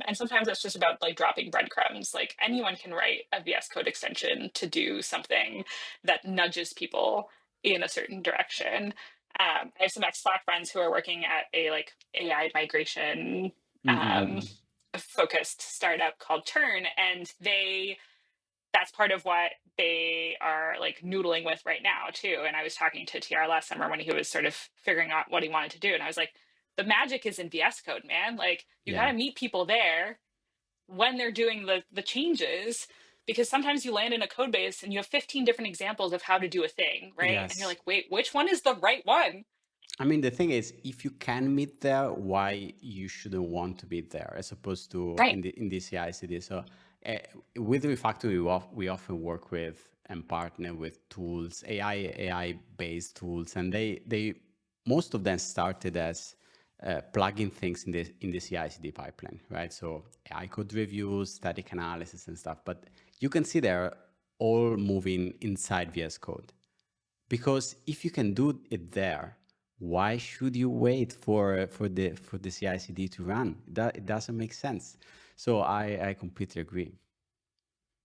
And sometimes it's just about like dropping breadcrumbs. Like anyone can write a VS Code extension to do something that nudges people in a certain direction. I have some ex Slack friends who are working at a like AI migration um, Mm-mm-mm. focused startup called Turn, and that's part of what they are like noodling with right now too. And I was talking to TR last summer when he was sort of figuring out what he wanted to do, and I was like, the magic is in VS Code, man. Like you got Yeah. to meet people there when they're doing the changes, because sometimes you land in a code base and you have 15 different examples of how to do a thing, right? And you're Yes. like, wait, which one is the right one? I mean, the thing is, if you can meet there, why you shouldn't want to be there, as opposed to Right. in the CI/CD. So, uh, with Refactoring, we often work with and partner with tools, AI based tools, and they most of them started as plugging things in the CI/CD pipeline, right? So AI code reviews, static analysis, and stuff. But you can see they're all moving inside VS Code. Because if you can do it there, why should you wait for the CI/CD to run? That it doesn't make sense. So I completely agree.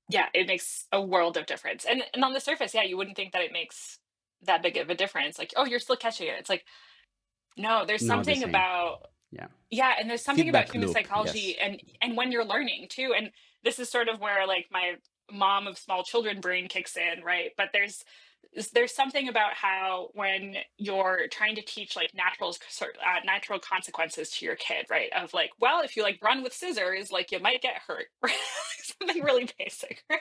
Yeah, it makes a world of difference. And on the surface, yeah, you wouldn't think that it makes that big of a difference. Like, oh, you're still catching it. It's like, no, there's Not the something same. about Yeah. yeah, and there's something about Feedback human loop. psychology Yes. and when you're learning too. And this is sort of where like my mom of small children brain kicks in, right? But there's something about how when you're trying to teach like natural consequences to your kid, right? Of like, well, if you like run with scissors, like you might get hurt, right? Something really basic, right?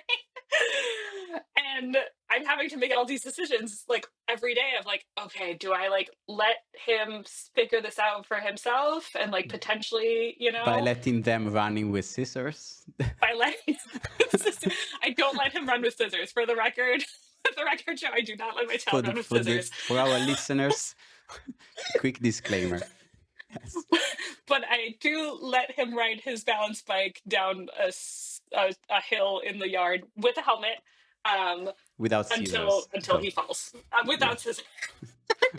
And I'm having to make all these decisions like every day of like, okay, do I like let him figure this out for himself and like potentially, By letting them running with scissors. by letting I don't let him run with scissors for the record. The record show, I do not let my child run with scissors. For our listeners, quick disclaimer. Yes. But I do let him ride his balance bike down a hill in the yard with a helmet um, Without scissors, until though. he falls without Yes. scissors.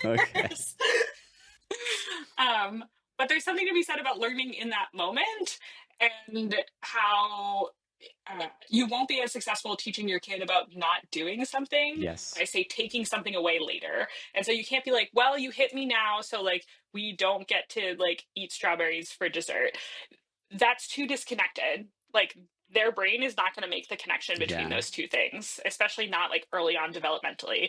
Okay. um, but there's something to be said about learning in that moment and how you won't be as successful teaching your kid about not doing something. Yes. I say taking something away later. And so you can't be like, well, you hit me now, so like we don't get to like eat strawberries for dessert. That's too disconnected. Like their brain is not going to make the connection between Yeah. those two things, especially not like early on developmentally.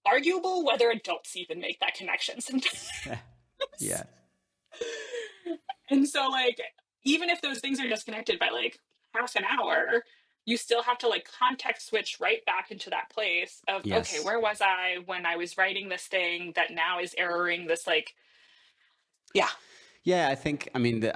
Arguable whether adults even make that connection sometimes. Yeah. And so, like, even if those things are disconnected by like half an hour, you still have to like context switch right back into that place of, okay, Yes. where was I when I was writing this thing that now is erroring this? Like, yeah, Yeah, I think, I mean,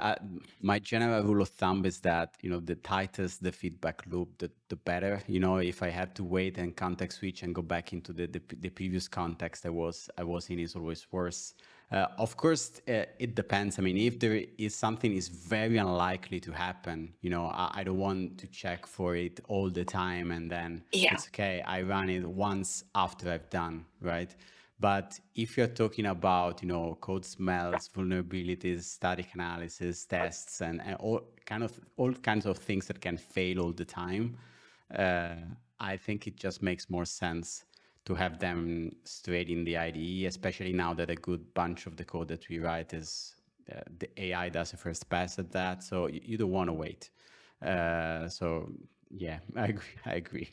my general rule of thumb is that, the tightest the feedback loop, the better. If I have to wait and context switch and go back into the previous context I was in, is always worse. Of course, it depends. I mean, if there is something is very unlikely to happen, I don't want to check for it all the time and then yeah, it's okay. I run it once after I've done, right? But if you're talking about, code smells, vulnerabilities, static analysis, tests, and all kinds of things that can fail all the time, uh, I think it just makes more sense to have them straight in the IDE, especially now that a good bunch of the code that we write is the AI does a first pass at that. So you don't want to wait. So yeah, I agree. I agree.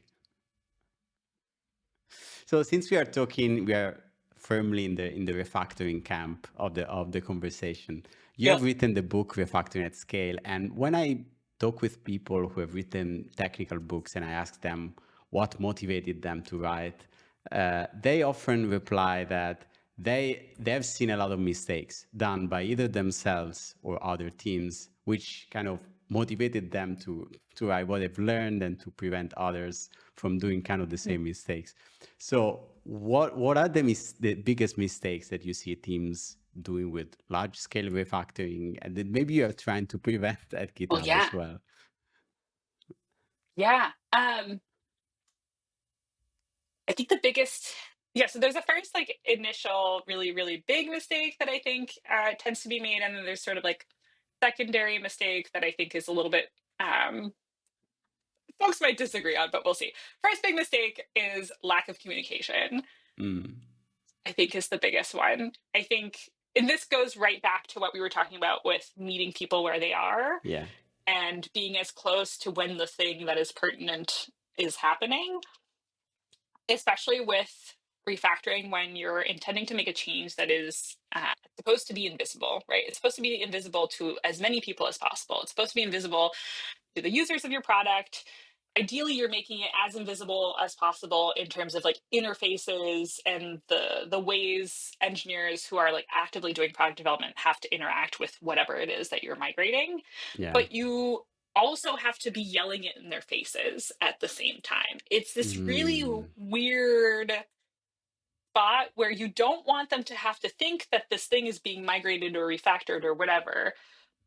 So since we are firmly in the refactoring camp of the conversation. You yep. have written the book Refactoring at Scale, and when I talk with people who have written technical books and I ask them what motivated them to write, they often reply that they've seen a lot of mistakes done by either themselves or other teams, which kind of motivated them to write what they've learned and to prevent others from doing kind of the same mistakes. So what are the biggest mistakes that you see teams doing with large scale refactoring, and then maybe you're trying to prevent at Oh GitHub yeah. as well. Yeah. I think the biggest, yeah, so there's a first like initial really, really big mistake that I think tends to be made. And then there's sort of like secondary mistake that I think is a little bit, um, folks might disagree on, but we'll see. First big mistake is lack of communication, Mm, I think is the biggest one. I think, and this goes right back to what we were talking about with meeting people where they are yeah. and being as close to when the thing that is pertinent is happening, especially with refactoring when you're intending to make a change that is supposed to be invisible, right? It's supposed to be invisible to as many people as possible. It's supposed to be invisible to the users of your product. Ideally, you're making it as invisible as possible in terms of like interfaces and the ways engineers who are like actively doing product development have to interact with whatever it is that you're migrating. Yeah. But you also have to be yelling it in their faces at the same time. It's this really Mm, weird spot where you don't want them to have to think that this thing is being migrated or refactored or whatever,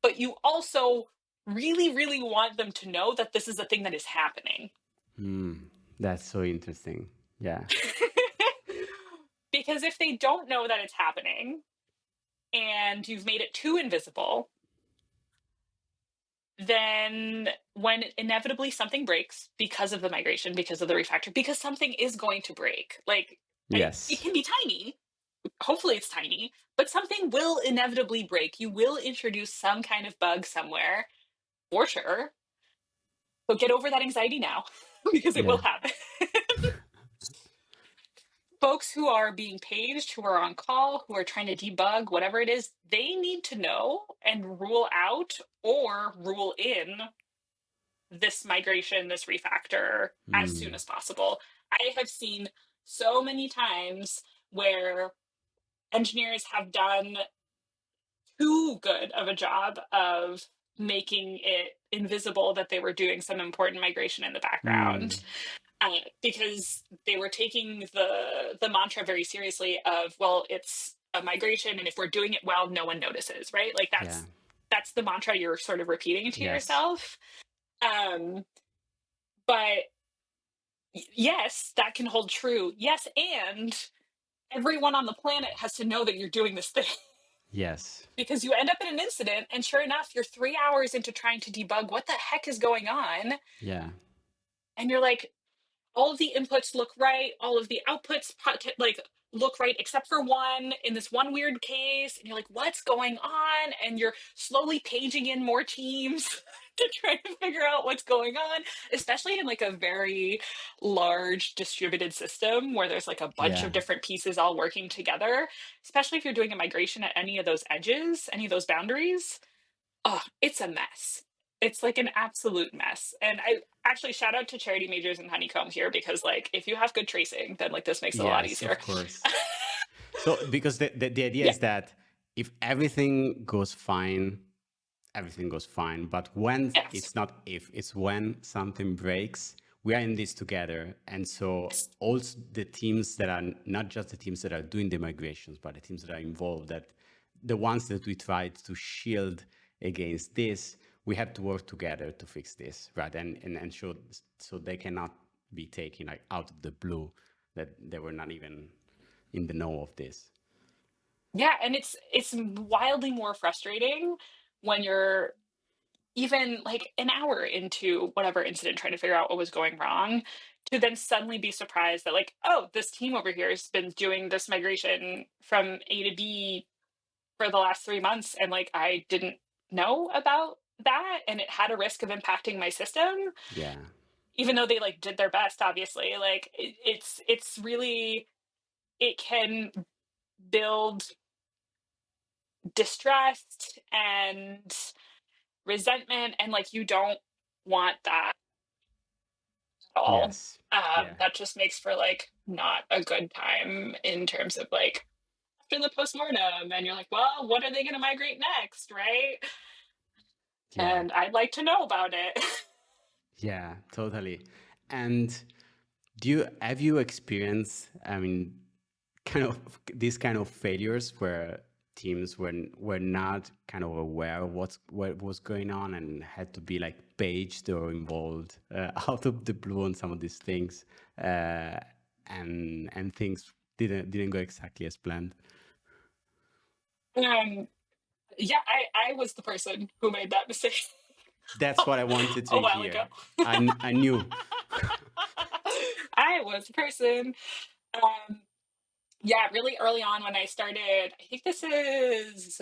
but you also really, really want them to know that this is a thing that is happening. mm. That's so interesting. Yeah. Because if they don't know that it's happening and you've made it too invisible, then when inevitably something breaks because of the migration, because of the refactor, because something is going to break, like it Yes. can be tiny, hopefully it's tiny, but something will inevitably break. You will introduce some kind of bug somewhere for sure. So get over that anxiety now because it will Yeah. happen. Folks who are being paged, who are on call, who are trying to debug, whatever it is, they need to know and rule out or rule in this migration, this refactor as soon Mm, as possible. I have seen so many times where engineers have done too good of a job of making it invisible that they were doing some important migration in the background, mm. because they were taking the mantra very seriously of, well, it's a migration and if we're doing it well no one notices, right? Like Yeah. that's the mantra you're sort of repeating to Yes. yourself. um but yes, that can hold true, yes, and everyone on the planet has to know that you're doing this thing. Yes. Because you end up in an incident and sure enough you're 3 hours into trying to debug what the heck is going on, Yeah. and you're like, all of the inputs look right, all of the outputs like look right except for one in this one weird case, and you're like, what's going on? And you're slowly paging in more teams to try to figure out what's going on, especially in like a very large distributed system where there's like a bunch Yeah. of different pieces all working together, especially if you're doing a migration at any of those edges, any of those boundaries. Oh, it's a mess. It's like an absolute mess. And I actually shout out to charity majors and honeycomb here because like if you have good tracing, then like this makes it a lot Yes, easier. of course. So, because the idea Yeah. is that if everything goes fine, everything goes fine. But when Yes. it's not if, it's when something breaks, we are in this together. And so, Yes. also the teams that are not just the teams that are doing the migrations, but the teams that are involved, that the ones that we tried to shield against this, we have to work together to fix this, right? And show, so they cannot be taken like out of the blue, that they were not even in the know of this. Yeah, and it's wildly more frustrating when you're even like an hour into whatever incident trying to figure out what was going wrong, to then suddenly be surprised that like, oh, this team over here has been doing this migration from A to B for the last 3 months and like I didn't know about that and it had a risk of impacting my system, Yeah. even though they like did their best, obviously. Like it's really, it can build distrust and resentment, and like you don't want that at all. Yes. Yeah. That just makes for like not a good time in terms of like after the postmortem and you're like, well, what are they going to migrate next, right? Yeah. And I'd like to know about it. Yeah, totally. And have you experienced, I mean, kind of these kind of failures where teams were not kind of aware of what was going on and had to be like paged or involved out of the blue on some of these things, and things didn't go exactly as planned. Um, yeah, I was the person who made that mistake That's what I wanted a to while ago. hear. I knew. I was the person. Um, yeah, really early on when I started, I think this is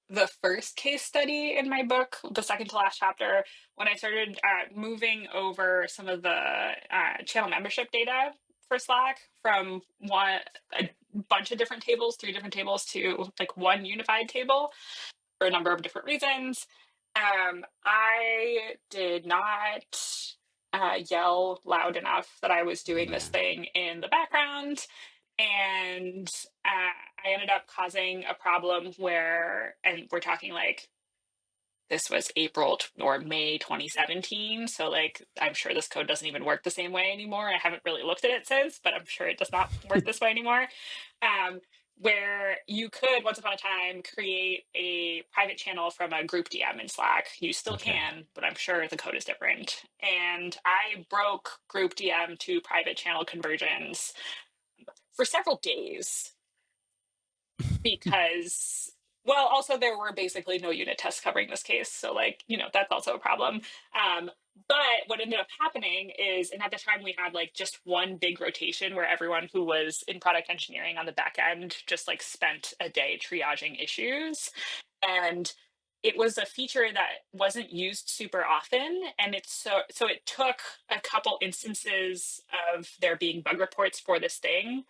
the first case study in my book, the second to last chapter, when I started moving over some of the channel membership data for Slack from a bunch of different tables, 3 different tables, to like one unified table for a number of different reasons. I did not yell loud enough that I was doing this Yeah. thing in the background. And I ended up causing a problem where, and we're talking like this was or May 2017. So, like, I'm sure this code doesn't even work the same way anymore. I haven't really looked at it since, but I'm sure it does not work this way anymore. Um, where you could, once upon a time, create a private channel from a group DM in Slack. You still Okay. can, but I'm sure the code is different. And I broke group DM to private channel conversions for several days because, well, also there were basically no unit tests covering this case, so like, that's also a problem. But what ended up happening is, and at the time we had like just one big rotation where everyone who was in product engineering on the back end just like spent a day triaging issues. And it was a feature that wasn't used super often, and so it took a couple instances of there being bug reports for this thing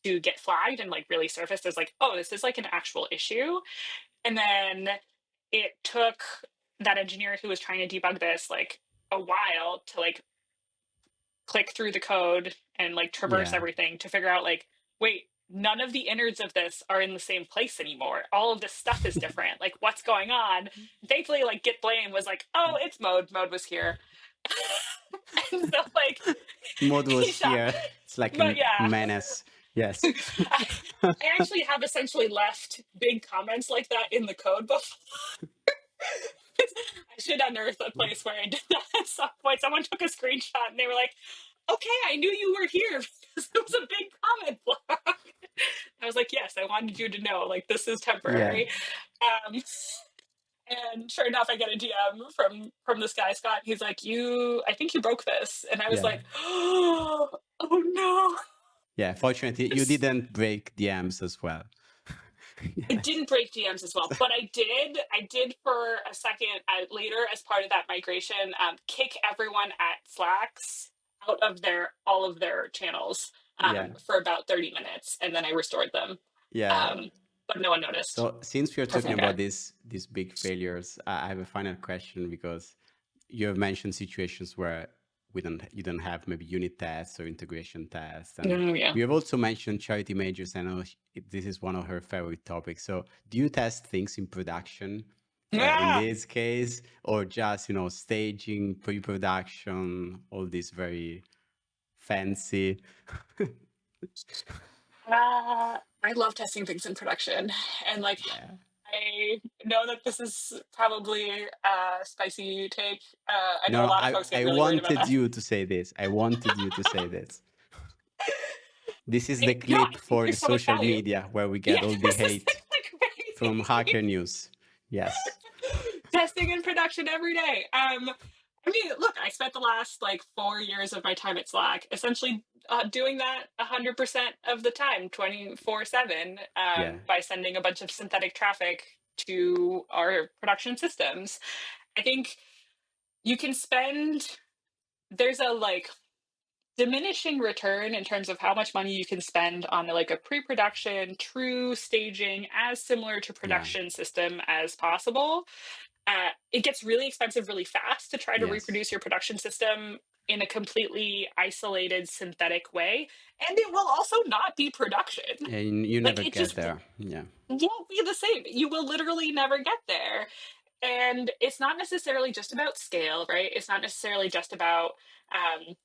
to get flagged and like really surfaced as like, oh, this is like an actual issue. And then it took that engineer who was trying to debug this like a while to like click through the code and like traverse Yeah. everything to figure out like, wait, none of the innards of this are in the same place anymore. All of this stuff is different. Like, what's going on? Thankfully, like Git blame was like, oh, it's Maude. Maude was here. And so like Maude he was shot. here. It's like But a yeah, menace. Yes. I actually have essentially left big comments like that in the code before. I should unearth a place where I did that at some point. Someone took a screenshot and they were like, okay, I knew you were here because it was a big comment block. I was like, yes, I wanted you to know, like, this is Yeah. temporary. Um, and sure enough, I get a DM from this guy, Scott. He's like, I think you broke this. And I was Yeah. like, oh no. Yeah. Fortunately, you didn't break the M's as well. I Yes. didn't break DMs as well, but I did for a second later as part of that migration, kick everyone at Slacks out of all of their channels Yeah. for about 30 minutes, and then I restored them. Yeah. Um, but no one noticed. So since we are talking Perfect. Okay. about these big failures, I have a final question because you have mentioned situations where you don't have maybe unit tests or integration tests, and Yeah. we have also mentioned Charity Majors. I know this is one of her favorite topics. So do you test things in production in Yeah. this case, or just staging, pre-production, all this very fancy? I love testing things in production, and like Yeah. I know that this is probably a spicy take. I know No, a no, lot of folks get I really worried about wanted that. you to say this. I wanted you to say this. This is the No, clip I think for the there's so much social value. media where we Yeah, get all the this is hate like from crazy. Hacker News. Yes. Testing in production every day. I mean, look, I spent the last like 4 years of my time at Slack essentially doing that 100% of the time, 24/7, Yeah. by sending a bunch of synthetic traffic to our production systems. I think you can spend. There's a like diminishing return in terms of how much money you can spend on like a pre-production true staging as similar to Yeah. production system as possible. It gets really expensive really fast to try to Yes. reproduce your production system in a completely isolated synthetic way, and it will also not be production. And you Like never it get just there. Yeah. won't be the same. You will literally never get there. And it's not necessarily just about scale, right? It's not necessarily just about um,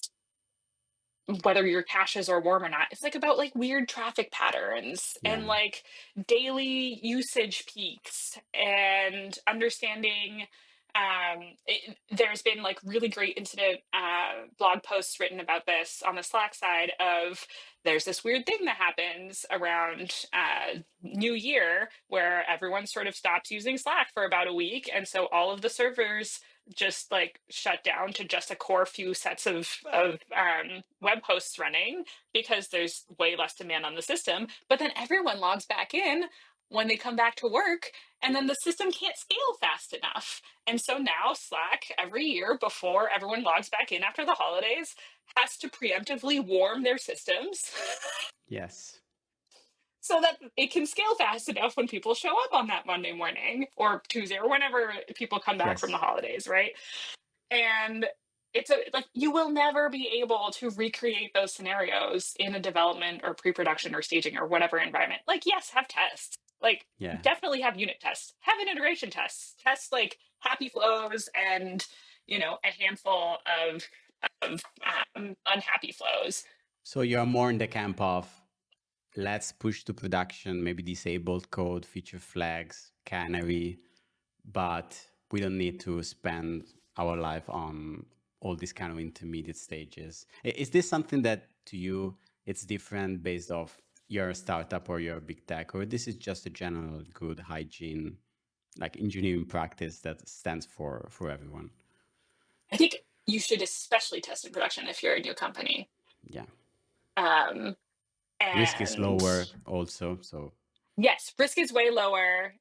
whether your caches are warm or not. It's like about like weird traffic patterns and Yeah. like daily usage peaks and understanding. There's been like really great incident blog posts written about this on the Slack side of there's this weird thing that happens around New Year where everyone sort of stops using Slack for about a week. And so all of the servers just like shut down to just a core few sets of web hosts running because there's way less demand on the system. But then everyone logs back in when they come back to work, and then the system can't scale fast enough. And so now Slack every year before everyone logs back in after the holidays has to preemptively warm their systems Yes. so that it can scale fast enough when people show up on that Monday morning or Tuesday or whenever people come back from the Yes. holidays, right? And like you will never be able to recreate those scenarios in a development or pre-production or staging or whatever environment. Like, yes, have tests. Like, Yeah. definitely have unit tests. Have an integration test. Test like happy flows and a handful of unhappy flows. So you're more in the camp of let's push to production, maybe disabled code, feature flags, canary, but we don't need to spend our life on all these kind of intermediate stages. Is this something that to you it's different based off you're a startup or you're a big tech, or this is just a general good hygiene, like engineering practice that stands for everyone? I think you should especially test in production if you're a new company. Yeah. Um, Risk is and lower also. So yes, risk is way lower.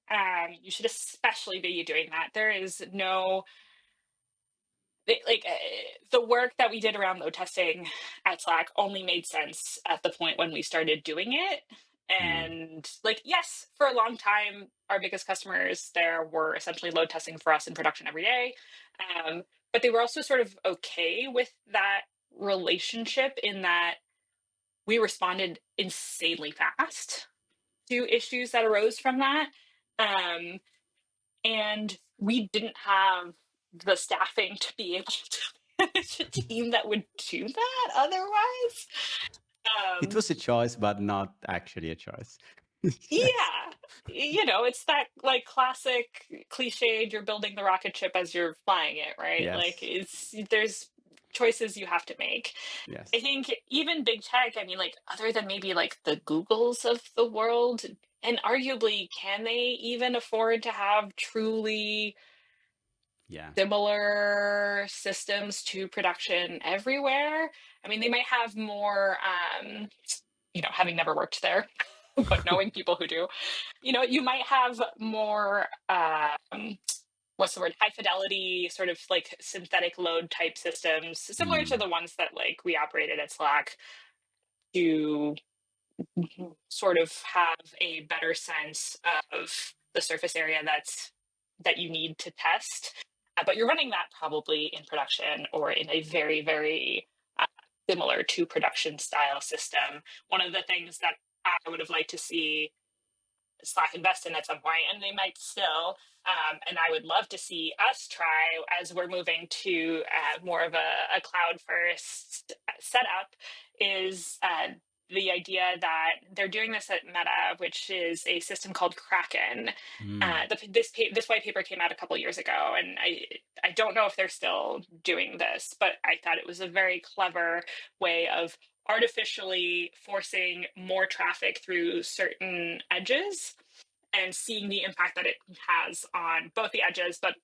You should especially be doing that. There is no the work that we did around load testing at Slack only made sense at the point when we started doing it. And like, yes, for a long time, our biggest customers there were essentially load testing for us in production every day. But they were also sort of okay with that relationship in that we responded insanely fast to issues that arose from that. Um, and we didn't have the staffing to be able to manage a team that would do that otherwise. it Um, was a choice, but not actually a choice. Yes. yeah, it's that like classic cliched you're building the rocket ship as you're flying it, right? Like Yes. there's choices you have to make. I Yes. think even big tech, I mean, like, other than maybe like the Googles of the world, and arguably, can they even afford to have truly Yeah. similar systems to production everywhere? I mean, they might have more, having never worked there, but knowing people who do, you might have more, what's the word, high fidelity, sort of like synthetic load type systems, similar to Mm. the ones that like we operated at Slack to sort of have a better sense of the surface area that you need to test. But you're running that probably in production or in a very, very similar to production style system. One of the things that I would have liked to see Slack invest in at some point, and they might still. And I would love to see us try as we're moving to more of a cloud first setup. Is the idea that they're doing this at Meta, which is a system called Kraken. Mm. This white paper came out a couple years ago, and I don't know if they're still doing this, but I thought it was a very clever way of artificially forcing more traffic through certain edges and seeing the impact that it has on both the edges, but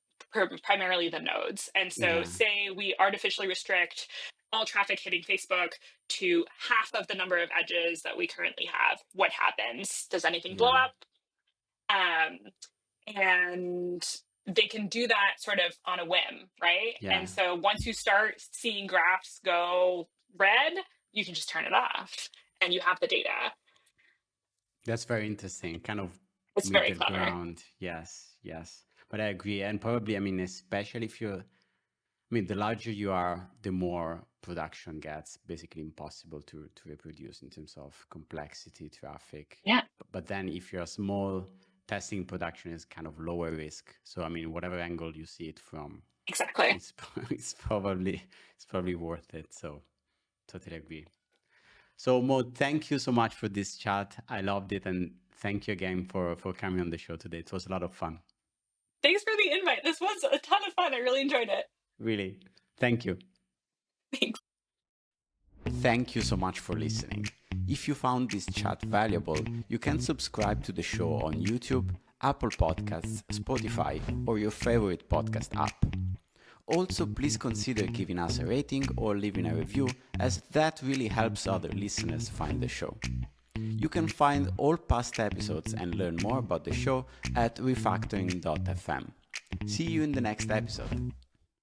primarily the nodes. And so, Yeah. say we artificially restrict all traffic hitting Facebook to half of the number of edges that we currently have. What happens? Does anything blow Yeah. up? Um, and they can do that sort of on a whim, right? Yeah. And so once you start seeing graphs go red, you can just turn it off and you have the data. That's very interesting. Kind of It's very middle clever. ground. Yes. Yes. But I agree. And probably, I mean, especially if you're, I mean, the larger you are, the more production gets basically impossible to reproduce in terms of complexity, traffic. Yeah, But then if you're small, testing production is kind of lower risk. So, I mean, whatever angle you see it from, exactly. it's, it's probably worth it. So, Totally agree. So, Maude, thank you so much for this chat. I loved it. And thank you again for coming on the show today. It was a lot of fun. Thanks for the invite. This was a ton of fun. I really enjoyed it. Really. Thank you. Thanks. Thank you so much for listening. If you found this chat valuable, you can subscribe to the show on YouTube, Apple Podcasts, Spotify, or your favorite podcast app. Also, please consider giving us a rating or leaving a review, as that really helps other listeners find the show. You can find all past episodes and learn more about the show at refactoring.fm. See you in the next episode.